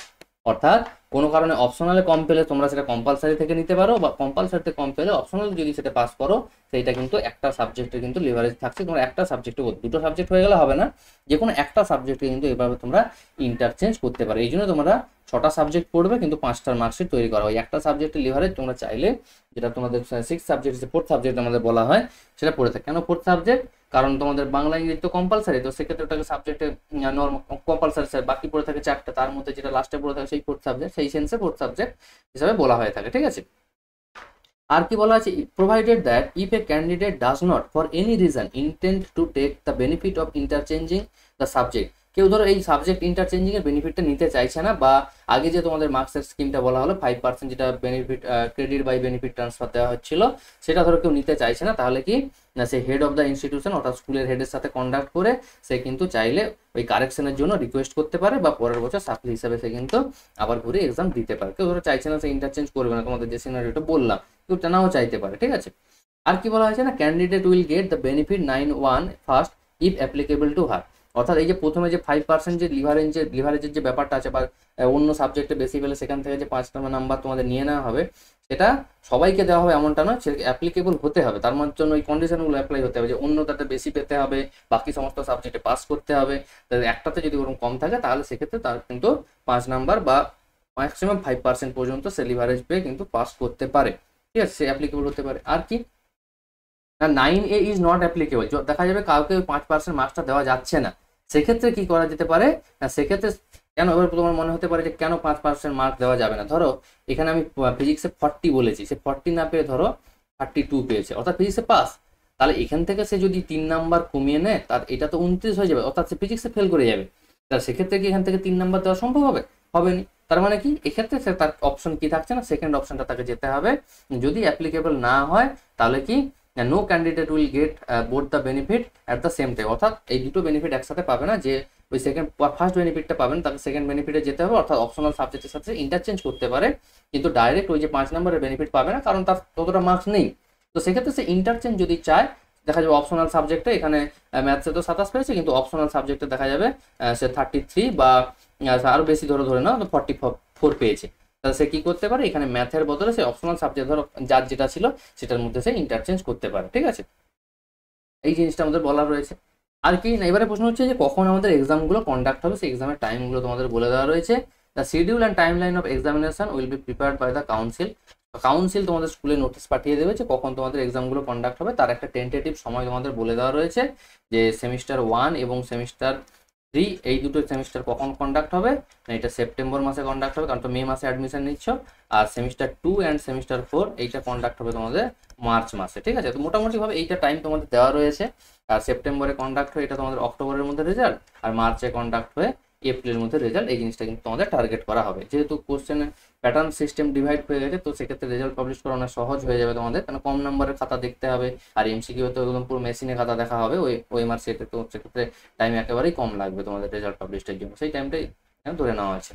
অর্থাৎ কোনো কারণে অপশনালে কম পেলে তোমরা সেটা কম্পালসারি থেকে নিতে পারো, বা কম্পালসারিতে কম পেলে অপশনাল যদি সেটা পাস করো সেইটা কিন্তু একটা সাবজেক্টে কিন্তু লিভারেজ থাকছে। তোমরা একটা সাবজেক্টে, দুটো সাবজেক্ট হয়ে গেলে হবে না, যে কোনো একটা সাবজেক্টে কিন্তু এভাবে তোমরা ইন্টারচেঞ্জ করতে পারো। এই জন্য তোমরা 6টা সাবজেক্ট পড়বে কিন্তু 5টার মার্কশিট তৈরি করা হয়। একটা সাবজেক্টের লিভারেজ তোমরা চাইলে, যেটা তোমাদের 6 সাবজেক্ট, যে 4th সাবজেক্ট আমাদের বলা হয়, সেটা পড়ে থাকে। কেন 4th সাবজেক্ট? কারণ তোমাদের বাংলা ইংরেজি তো কম্পালসারি, তো সেক্ষেত্রে ওটাকে সাবজেক্টে নর্মাল কম্পালসারি বাকি পড়ে থাকে 4টা, তার মধ্যে যেটা লাস্টে পড়ে থাকে সেই 4th সাবজেক্ট, সেই সেন্সে 4th সাবজেক্ট হিসাবে বলা হয়ে থাকে। ঠিক আছে, আর কি বলা আছে, provided that if a candidate does not for any reason intend to take the benefit of interchanging the subject, কেউ ধরো এই সাবজেক্ট ইন্টারচেঞ্জিং এর বেনিফিটটা নিতে চাইছে না, বা আগে যে তোমাদের মার্কসের স্কিমটা বলা হলো 5% যেটা benefit credit by benefit transfer দেওয়া হচ্ছিল, সেটা ধরো কেউ নিতে চাইছে না, তাহলে কি না সে হেড অফ দ্য ইনস্টিটিউশন অর্থাৎ স্কুলের হেডের সাথে কন্ডাক্ট করে সে কিন্তু চাইলে ওই কারেকশনের জন্য রিকোয়েস্ট করতে পারে, বা পরের বছর সাপ্লি হিসাবে সে কিন্তু আবার ঘুরে এক্সাম দিতে পারে। কেউ ধরো চাইছে না সে ইন্টারচেঞ্জ করবে না, তোমাদের যে সিনারিওটা বললাম, কেউ নাও চাইতে পারে। ঠিক আছে, আর কি বলা হয়েছে না, candidate will get the benefit 9(1) first if applicable to her. অর্থাৎ এই যে প্রথমে যে 5% যে লিভারেজের যে ব্যাপারটা আছে, বা অন্য সাবজেক্টে বেশি পেলে সেখান থেকে যে 5 নাম্বার তোমাদের নিয়ে নেওয়া হবে, সেটা সবাইকে দেওয়া হবে এমনটা নয়, সেটা অ্যাপ্লিকেবল হতে হবে। তার জন্য ওই কন্ডিশনগুলো অ্যাপ্লাই হতে হবে যে অন্যটাতে বেশি পেতে হবে, বাকি সমস্ত সাবজেক্টে পাস করতে হবে। একটাতে যদি ওরকম কম থাকে তাহলে সেক্ষেত্রে তার কিন্তু 5 নাম্বার বা ম্যাক্সিমাম 5% পর্যন্ত সে লিভারেজ পেয়ে কিন্তু পাস করতে পারে। ঠিক আছে, সে অ্যাপ্লিকেবল হতে পারে। আর কি না, 9A ইজ নট অ্যাপ্লিকেবল, দেখা যাবে কাউকে 5% মার্কসটা দেওয়া যাচ্ছে না, সেক্ষেত্রে কি করা যেতে পারে না, সেক্ষেত্রে কেন, এবার তোমার মনে হতে পারে যে কেন 5% মার্ক দেওয়া যাবে না। ধরো এখানে আমি ফিজিক্সে 40 বলেছি, সে 40 না পেয়ে ধরো 32 পেয়েছে, অর্থাৎ ফিজিক্সে পাস, তাহলে এখান থেকে সে যদি 3 নাম্বার কমিয়ে নেয় তার এটা তো 29 হয়ে যাবে, অর্থাৎ সে ফিজিক্সে ফেল করে যাবে। তাহলে সেক্ষেত্রে কি এখান থেকে 3 নাম্বার দেওয়া সম্ভব হবে? হবে না। তার মানে কি এক্ষেত্রে সে তার অপশন কি থাকছে না, সেকেন্ড অপশনটা তাকে যেতে হবে। যদি অ্যাপ্লিকেবল না হয় তাহলে কি no candidate will get both the benefit at the same time, অর্থাৎ এই দুটো বেনিফিট একসাথে পাবে না, যে ওই ফার্স্ট বেনিফিটটা পাবেন তাকে সেকেন্ড বেনিফিটে যেতে হবে, অর্থাৎ অপশনাল সাবজেক্টের সাথে ইন্টারচেঞ্জ করতে পারে, কিন্তু ডাইরেক্ট ওই যে 5 নম্বরের বেনিফিট পাবে না, কারণ তার ততটা মার্কস নেই। তো সেক্ষেত্রে সে ইন্টারচেঞ্জ যদি চায়, দেখা যাবে অপশনাল সাবজেক্টে এখানে ম্যাথসে তো 27 পেয়েছে, কিন্তু অপশনাল সাবজেক্টে দেখা যাবে সে 33 বা আরো বেশি ধরে নাও 44 পেয়েছে, তাহলে সে কি করতে পারে, এখানে ম্যাথের বদলে সে অপশনাল সাবজেক্ট ধরো যার যেটা ছিল সেটার মধ্যে সে ইন্টারচেঞ্জ করতে পারে। ঠিক আছে, এই জিনিসটা আমাদের বলা রয়েছে। আর কি না, এবারে প্রশ্ন হচ্ছে যে কখন আমাদের এক্সামগুলো কন্ডাক্ট হবে, সেই এক্সামের টাইমগুলো তোমাদের বলে দেওয়া রয়েছে। The schedule and time line of examination will be prepared by the council তোমাদের স্কুলে নোটিশ পাঠিয়ে দেবে যে কখন তোমাদের এক্সামগুলো কন্ডাক্ট হবে, তার একটা টেন্টেটিভ সময় তোমাদের বলে দেওয়া রয়েছে, যে সেমিস্টার 1 এবং সেমিস্টার 3 এই দুটো সেমিস্টার কখন কন্ডাক্ট হবে না, এটা সেপ্টেম্বর মাসে কন্ডাক্ট হবে, কারণ তো মে মাসে অ্যাডমিশন নিচ্ছ। আর সেমিস্টার 2 অ্যান্ড সেমিস্টার 4 এইটা কন্ডাক্ট হবে তোমাদের মার্চ মাসে। ঠিক আছে, তো মোটামুটিভাবে এইটা টাইম তোমাদের দেওয়া রয়েছে। আর সেপ্টেম্বরে কন্ডাক্ট হয়ে এটা তোমাদের অক্টোবরের মধ্যে রেজাল্ট, আর মার্চে কন্ডাক্ট হয়ে এপ্রিলের মধ্যে রেজাল্ট, এই জিনিসটা কিন্তু তোমাদের টার্গেট করা হবে। যেহেতু কোশ্চেনে প্যাটার্ন সিস্টেম ডিভাইড হয়ে গেছে, তো সেক্ষেত্রে রেজাল্ট পাবলিশ করা অনেক সহজ হয়ে যাবে তোমাদের, কারণ কম নম্বরের খাতা দেখতে হবে, আর এমসিকিউ তো একদম পুরো মেশিনে খাতা দেখা হবে ওই ওএমআর সেটে, তো সেক্ষেত্রে টাইম একেবারেই কম লাগবে তোমাদের রেজাল্ট পাবলিশের জন্য, সেই টাইমটাই ধরে নেওয়া আছে।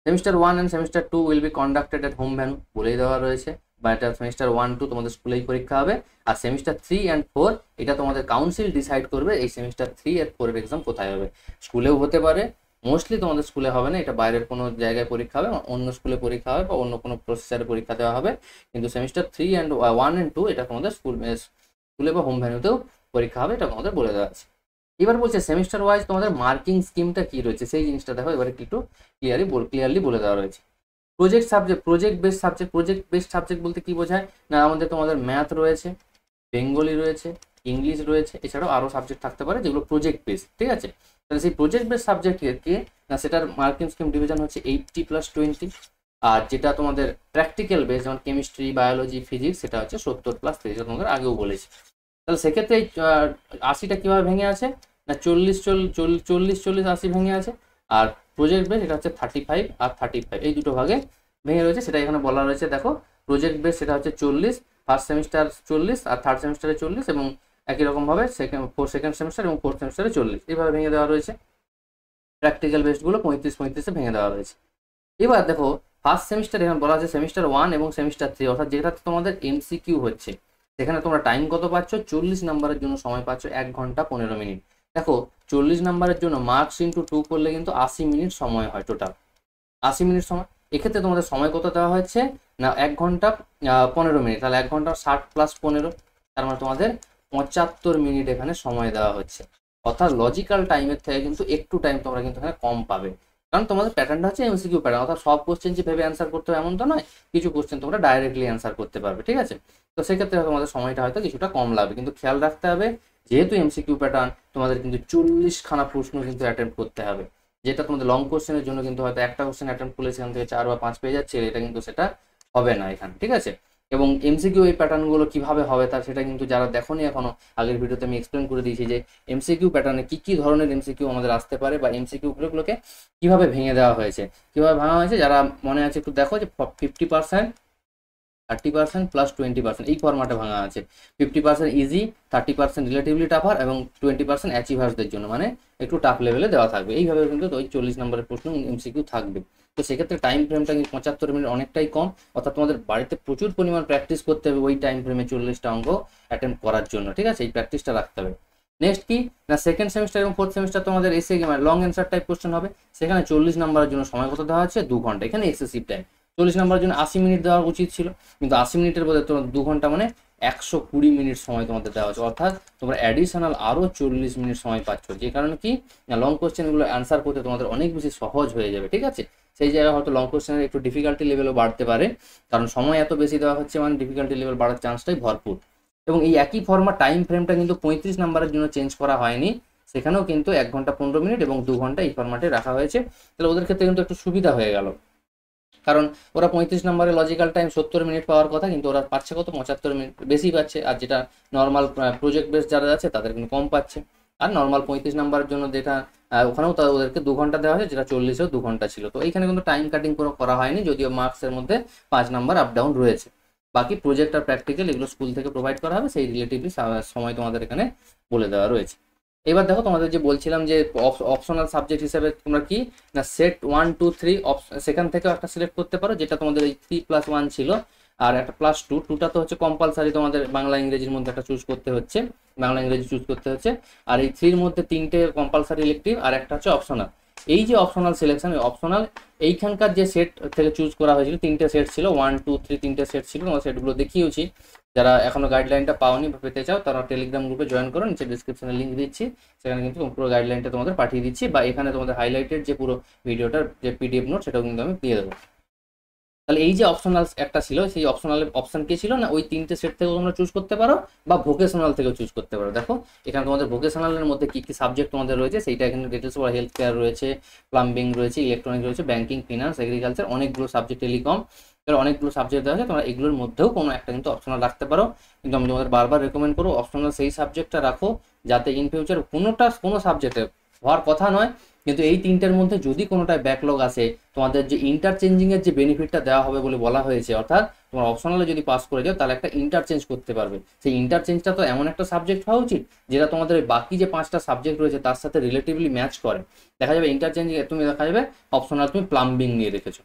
Semester 1 and semester 2 will be conducted at home venue, বলেই দেওয়া রয়েছে, বা এটা সেমিস্টার 1-2 তোমাদের স্কুলেই পরীক্ষা হবে। আর সেমিস্টার 3 অ্যান্ড 4 এটা তোমাদের কাউন্সিল ডিসাইড করবে এই সেমিস্টার 3 আর 4 এর এক্সাম কোথায় হবে। স্কুলেও হতে পারে, মোস্টলি তোমাদের স্কুলে হবে না, এটা বাইরের কোনো জায়গায় পরীক্ষা হবে, অন্য স্কুলে পরীক্ষা হবে, বা অন্য কোনো প্রসেসরে পরীক্ষা দেওয়া হবে, কিন্তু সেমিস্টার 3 অ্যান্ড 1 অ্যান্ড 2 এটা তোমাদের স্কুলে বা হোম ভ্যানুতেও পরীক্ষা হবে, এটা তোমাদের বলে দেওয়া আছে। এবার বলছে সেমিস্টার ওয়াইজ তোমাদের মার্কিং স্কিমটা কি রয়েছে সেই জিনিসটা দেখো, এবার একটু ক্লিয়ারলি বলে দেওয়া রয়েছে। প্রজেক্ট বেসড সাবজেক্ট বলতে কি বোঝায় না, আমাদের তোমাদের ম্যাথ রয়েছে, বেঙ্গলি রয়েছে, ইংলিশ রয়েছে, এছাড়াও আরও সাবজেক্ট থাকতে পারে যেগুলো প্রজেক্ট বেস। ঠিক আছে, তাহলে সেই প্রজেক্ট বেস সাবজেক্টকে না সেটার মার্কিং স্কিম ডিভিশন হচ্ছে 80+20, আর যেটা তোমাদের প্র্যাকটিক্যাল বেস যেমন কেমিস্ট্রি, বায়োলজি, ফিজিক্স সেটা হচ্ছে 70+30, যেটা তোমাদের আগেও বলেছি। তাহলে সেক্ষেত্রে এই 80টা কীভাবে ভেঙে আছে না 40-40 80 ভেঙে আছে, আর প্রজেক্ট বেস এটা হচ্ছে 35 আর 35 এই দুটো ভাগে ভেঙে রয়েছে সেটা এখানে বলা রয়েছে। দেখো প্রজেক্ট বেস সেটা হচ্ছে 40, ফার্স্ট সেমিস্টার 40 আর থার্ড সেমিস্টারে 40 এবং একই রকমভাবে সেকেন্ড সেমিস্টার এবং ফোর্থ সেমিস্টারে 40 এইভাবে ভেঙে দেওয়া রয়েছে। প্র্যাকটিক্যাল বেসগুলো 35-35 ভেঙে দেওয়া রয়েছে। এবার দেখো ফার্স্ট সেমিস্টার এখানে বলা আছে সেমিস্টার 1 এবং সেমিস্টার 3 অর্থাৎ যেটাতে তোমাদের এমসিকিউ হচ্ছে সেখানে তোমরা টাইম কত পাচ্ছ, 40 নাম্বারের জন্য সময় পাচ্ছ 1 ঘন্টা 15 মিনিট। দেখো 40 নাম্বারের জন্য মার্কস ইন্টু 2 করলে কিন্তু 80 মিনিট সময় হয়, টোটাল 80 মিনিট সময়। এক্ষেত্রে তোমাদের সময় কত দেওয়া হচ্ছে না 1 ঘন্টা 15 মিনিট, তাহলে 1 ঘন্টা 60 প্লাস 15, তার মানে তোমাদের 75 মিনিট এখানে সময় দেওয়া হচ্ছে। অর্থাৎ লজিক্যাল টাইমের থেকে কিন্তু একটু টাইম তোমরা কিন্তু এখানে কম পাবে, কারণ তোমাদের প্যাটার্নটা হচ্ছে এমসিকিউ প্যাটার্ন। অর্থাৎ সব কোশ্চেন যে ভেবে অ্যান্সার করতে হবে এমন তো নয়, কিছু কোশ্চেন তোমরা ডাইরেক্টলি অ্যান্সার করতে পারবে, ঠিক আছে। তো সেক্ষেত্রে তোমাদের সময়টা হয়তো কিছুটা কম লাগবে, কিন্তু খেয়াল রাখতে হবে যেহেতু এমসিকিউ প্যাটার্ন তোমাদের কিন্তু 40 খানা প্রশ্ন কিন্তু অ্যাটেম্প করতে হবে, যেটা তোমাদের লং কোশ্চেনের জন্য কিন্তু হয়তো একটা কোশ্চেন অ্যাটেম্প করলে সেখান থেকে 4 বা 5 পেয়ে যাচ্ছে, এটা কিন্তু সেটা হবে না এখানে, ঠিক আছে। এবং এমসিকিউ এই প্যাটার্নগুলো কিভাবে হবে তার সেটা কিন্তু যারা দেখোনি এখনো, আগের ভিডিওতে আমি এক্সপ্লেন করে দিয়েছি যে এমসিকিউ প্যাটার্নে কি কি ধরনের এমসিকিউ আমাদের আসতে পারে বা এমসিকিউগুলোকে কিভাবে ভেঙে দেওয়া হয়েছে, কিভাবে ভাঙা হয়েছে। যারা মনে আছে একটু দেখো যে 50%, 30% প্লাস 20% এই ফরম্যাটে ভাঙা আছে। 50% ইজি, 30% রিলেটিভলি টাফার এবং 20% অ্যাচিভার্সদের জন্য, মানে একটু টাফ লেভেলে দেওয়া থাকবে। এইভাবে কিন্তু ওই 40 নম্বরের প্রশ্ন এমসিকিউ থাকবে। তো সেক্ষেত্রে টাইম ফ্রেমটা কিন্তু 75 মিনিট অনেকটাই কম, অর্থাৎ তোমাদের বাড়িতে প্রচুর পরিমাণ প্র্যাকটিস করতে হবে ওই টাইম ফ্রেমে 40টা অঙ্ক অ্যাটেম্প করার জন্য, ঠিক আছে। এই প্র্যাকটিসটা রাখতে হবে। নেক্সট কি না সেকেন্ড সেমিস্টার এবং ফোর্থ সেমিস্টার তোমাদের এসে মানে লং অ্যান্সার টাইপ কোশ্চেন হবে। সেখানে 40 নম্বরের জন্য সময় কত দেওয়া হচ্ছে 2 ঘন্টা, এখানে এক্সেসিভ টাইম। 40 নম্বরের জন্য 80 মিনিট দেওয়া উচিত ছিল, কিন্তু 80 মিনিটের বদলে তোমার 2 ঘন্টা মানে 120 মিনিট সময় তোমাদের দেওয়া হচ্ছে, অর্থাৎ তোমরা অ্যাডিশনাল আরও 40 মিনিট সময় পাচ্ছ, যে কারণে কি না লং কোশ্চেনগুলো অ্যান্সার করতে তোমাদের অনেক বেশি সহজ হয়ে যাবে, ঠিক আছে। সেই জায়গায় হয়তো লং কোশ্চেনের একটু ডিফিকাল্টি লেভেলও বাড়তে পারে, কারণ সময় এত বেশি দেওয়া হচ্ছে মানে ডিফিকাল্টি লেভেল বাড়ার চান্সটাই ভরপুর। এবং এই একই ফর্মাট টাইম ফ্রেমটা কিন্তু 35 নাম্বারের জন্য চেঞ্জ করা হয়নি, সেখানেও কিন্তু 1 ঘন্টা 15 মিনিট এবং 2 ঘন্টা এই ফর্মাটে রাখা হয়েছে। তাহলে ওদের ক্ষেত্রে কিন্তু একটু সুবিধা হয়ে গেল, কারণ ওরা 35 নম্বরে লজিক্যাল টাইম 70 মিনিট পাওয়ার কথা, কিন্তু ওরা পাচ্ছে কত 75 মিনিট বেশি পাচ্ছে। আর যেটা নর্মাল প্রজেক্ট বেস যারা আছে তাদের কিন্তু কম পাচ্ছে। আর নর্মাল 35 নাম্বারের জন্য যেটা ওখানেও ওদেরকে 2 ঘন্টা দেওয়া হয়েছে, যেটা 40-এও 2 ঘন্টা ছিল। তো এইখানে কিন্তু টাইম কাটিং করা হয়নি, যদিও মার্কসের মধ্যে 5 নাম্বার আপ ডাউন রয়েছে। বাকি প্রজেক্ট আর প্র্যাকটিক্যাল এগুলো স্কুল থেকে প্রোভাইড করা হবে, সেই রিলেটিভলি সময় তোমাদের এখানে বলে দেওয়া রয়েছে। এবার দেখো তোমাদের যে বলছিলাম যে অপশনাল সাবজেক্ট হিসেবে তোমরা কি না সেট 1 2 3 সেখান থেকেও একটা সিলেক্ট করতে পারো, যেটা তোমাদের এই 3+1 ছিল, আর একটা +2, 2টা তো হচ্ছে কম্পালসারি তোমাদের বাংলা ইংরেজির মধ্যে একটা চুজ করতে হচ্ছে, বাংলা ইংরেজি চুজ করতে হচ্ছে। আর এই 3-র মধ্যে 3টে কম্পালসারি ইলেকটিভ আর একটা হচ্ছে অপশনাল। এই যে অপশনাল সিলেকশন, অপশনাল এইখানকার যে সেট থেকে চুজ করা হয়েছিল 3টে সেট ছিল, 1 2 3 3টে সেট ছিল, তোমার সেটগুলো দেখিয়েছি। যারা এখনো গাইডলাইনটা পাওনি বা পেতে চাও তারা টেলিগ্রাম গ্রুপে জয়েন করো, নিচে ডিসক্রিপশনে লিঙ্ক দিচ্ছি, সেখানে কিন্তু পুরো গাইডলাইনটা তোমাদের পাঠিয়ে দিচ্ছি, বা এখানে তোমাদের হাইলাইটেড যে পুরো ভিডিওটার যে পিডিএফ নোট সেটাও কিন্তু আমি দিয়ে দেবো। তাহলে এই যে অপশনাল একটা ছিল, সেই অপশনালের অপশন কি ছিল না ওই 3টে সেট থেকেও তোমরা চুজ করতে পারো বা ভোকেশনাল থেকেও চুজ করতে পারো। দেখো এখানে তোমাদের ভোকেশনালের মধ্যে কি কি সাবজেক্ট তোমাদের রয়েছে সেইটা এখানে ডিটেলস বা হেলথ কেয়ার রয়েছে, প্লাম্বিং রয়েছে, ইলেকট্রনিক রয়েছে, ব্যাংকিং, ফিনান্স, এগ্রিকালচার, অনেকগুলো সাবজেক্ট, টেলিকম, অনেকগুলো সাবজেক্ট দেওয়া আছে। তোমরা এগুলোর মধ্যেও কোনো একটা কিন্তু অপশনাল রাখতে পারো, কিন্তু আমি তোমাদের বারবার রেকমেন্ড করবো অপশনাল সেই সাবজেক্টটা রাখো যাতে ইন ফিউচার কোনো সাবজেক্টে হওয়ার কথা নয়, কিন্তু এই 3টের মধ্যে যদি কোনোটায় ব্যাকলগ আসে তোমাদের যে ইন্টারচেঞ্জিংয়ের যে বেনিফিটটা দেওয়া হবে বলে বলা হয়েছে, অর্থাৎ তোমার অপশনালে যদি পাস করে যাও তাহলে একটা ইন্টারচেঞ্জ করতে পারবে। সেই ইন্টারচেঞ্জটা তো এমন একটা সাবজেক্ট হওয়া উচিত যেটা তোমাদের বাকি যে 5টা সাবজেক্ট রয়েছে তার সাথে রিলেটিভলি ম্যাচ করে। দেখা যাবে ইন্টারচেঞ্জ তুমি দেখা যাবে অপশনাল তুমি প্লাম্বিং নিয়ে রেখেছো,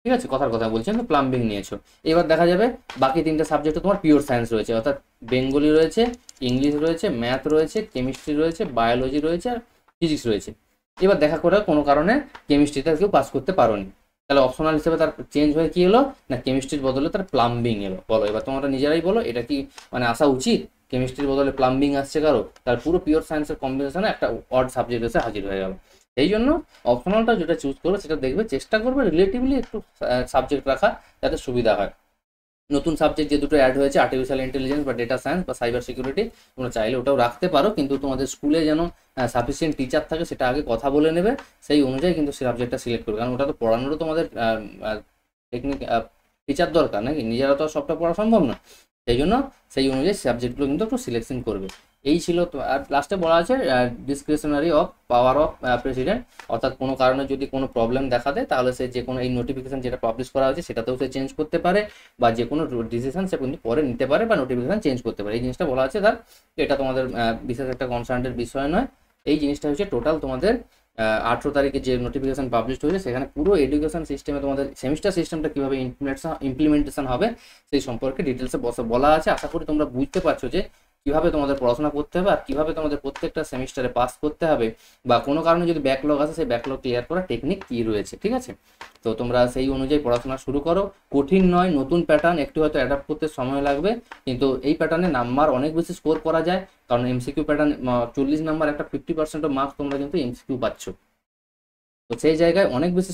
ঠিক আছে, কথার কথা বলছি, তুমি প্লাম্বিং নিয়েছো। এবার দেখা যাবে বাকি 3টে সাবজেক্টে তোমার পিওর সায়েন্স রয়েছে, অর্থাৎ বেঙ্গলি রয়েছে, ইংলিশ রয়েছে, ম্যাথ রয়েছে, কেমিস্ট্রি রয়েছে, বায়োলজি রয়েছে আর ফিজিক্স রয়েছে। এবার দেখা করে কোনো কারণে কেমিস্ট্রিটা কেউ পাস করতে পারোনি, তাহলে অপশনাল হিসেবে তার চেঞ্জ হয়ে কি এলো না কেমিস্ট্রির বদলে তার প্লাম্বিং এলো। বলো এবার তোমরা নিজেরাই বলো এটা কি মানে আসা উচিত? কেমিস্ট্রির বদলে প্লাম্বিং আসছে কারো, তার পুরো পিওর সায়েন্সের কম্বিনেশনে একটা অড সাবজেক্ট এসে হাজির হয়ে গেল। এই জন্য অপশনালটা যেটা চুজ করবে সেটা দেখবে চেষ্টা করবে রিলেটিভলি একটু সাবজেক্ট রাখা যাতে সুবিধা হয়। নতুন সাবজেক্ট যে দুটো অ্যাড হয়েছে আর্টিফিশিয়াল ইন্টেলিজেন্স বা ডেটা সায়েন্স বা সাইবার সিকিউরিটি, তোমরা চাইলে ওটাও রাখতে পারো, কিন্তু তোমাদের স্কুলে যেন সাফিসিয়েন্ট টিচার থাকে সেটা আগে কথা বলে নেবে, সেই অনুযায়ী কিন্তু সেই সাবজেক্টটা সিলেক্ট করবে, কারণ ওটা তো পড়ানোরও তোমাদের টেকনিক টিচার দরকার নাকি, নিজেরা তো সবটা পড়া সম্ভব না, সেই জন্য সেই অনুযায়ী সাবজেক্টগুলো কিন্তু একটু সিলেকশন করবে। এই ছিল তো। আর লাস্টে বলা আছে discretionary of power of president, অর্থাৎ কোনো কারণে যদি কোনো প্রবলেম দেখা দেয় তাহলে সে যে কোনো এই নোটিফিকেশন যেটা পাবলিশ করা হয়েছে সেটাতেও সে চেঞ্জ করতে পারে, বা যে কোনো ডিসিশন সে কিন্তু পরে নিতে পারে বা নোটিফিকেশন চেঞ্জ করতে পারে। এই জিনিসটা বলা আছে তার, এটা তোমাদের বিশেষ একটা কনসার্নের বিষয় নয়। এই জিনিসটা হচ্ছে টোটাল তোমাদের 18 তারিখে যে নোটিফিকেশন পাবলিশ হয়েছে সেখানে পুরো এডুকেশন সিস্টেমে তোমাদের সেমিস্টার সিস্টেমটা কীভাবে ইমপ্লিমেন্টেশন হবে সেই সম্পর্কে ডিটেলসে বলা আছে। আশা করি তোমরা বুঝতে পারছো যে কিভাবে তোমাদের পড়াশোনা করতে হবে আর কিভাবে তোমাদের প্রত্যেকটা সেমিস্টারে পাস করতে হবে, বা কোনো কারণে যদি ব্যাকলগ আসে সেই ব্যাকলগ ক্লিয়ার করার টেকনিক কী রয়েছে। ঠিক আছে, তো তোমরা সেই অনুযায়ী পড়াশোনা শুরু করো। কঠিন নয়, নতুন প্যাটার্ন, একটু হয়তো অ্যাডাপ্ট করতে সময় লাগবে, কিন্তু এই প্যাটার্নে নাম্বার অনেক বেশি স্কোর করা যায়, কারণ এমসিকিউ প্যাটার্ন 40 নাম্বার একটা 50% অফ মার্কস তোমরা কিন্তু এমসিকিউ পাচ্ছ। তো সেই জায়গায় অনেক বেশি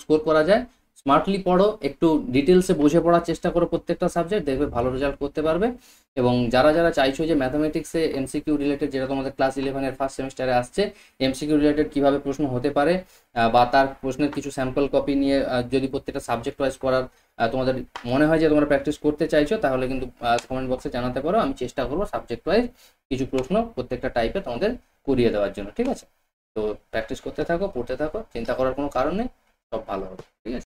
স্কোর করা যায়। স্মার্টলি পড়ো, একটু ডিটেলসে বুঝে পড়ার চেষ্টা করো প্রত্যেকটা সাবজেক্ট, দেখবে ভালো রেজাল্ট করতে পারবে। এবং যারা যারা চাইছো যে ম্যাথামেটিক্সে এমসিকিউ রিলেটেড, যেটা তোমাদের ক্লাস 11-এর ফার্স্ট সেমিস্টারে আসছে, এমসিকিউ রিলেটেড কীভাবে প্রশ্ন হতে পারে, বা তার প্রশ্নের কিছু স্যাম্পল কপি নিয়ে যদি প্রত্যেকটা সাবজেক্ট ওয়াইজ করার তোমাদের মনে হয় যে তোমরা প্র্যাকটিস করতে চাইছো, তাহলে কিন্তু কমেন্ট বক্সে জানাতে পারো, আমি চেষ্টা করবো সাবজেক্ট ওয়াইজ কিছু প্রশ্ন প্রত্যেকটা টাইপে তোমাদের করিয়ে দেওয়ার জন্য। ঠিক আছে, তো প্র্যাকটিস করতে থাকো, পড়তে থাকো, চিন্তা করার কোনো কারণ নেই, সব ভালো হবে। ঠিক আছে।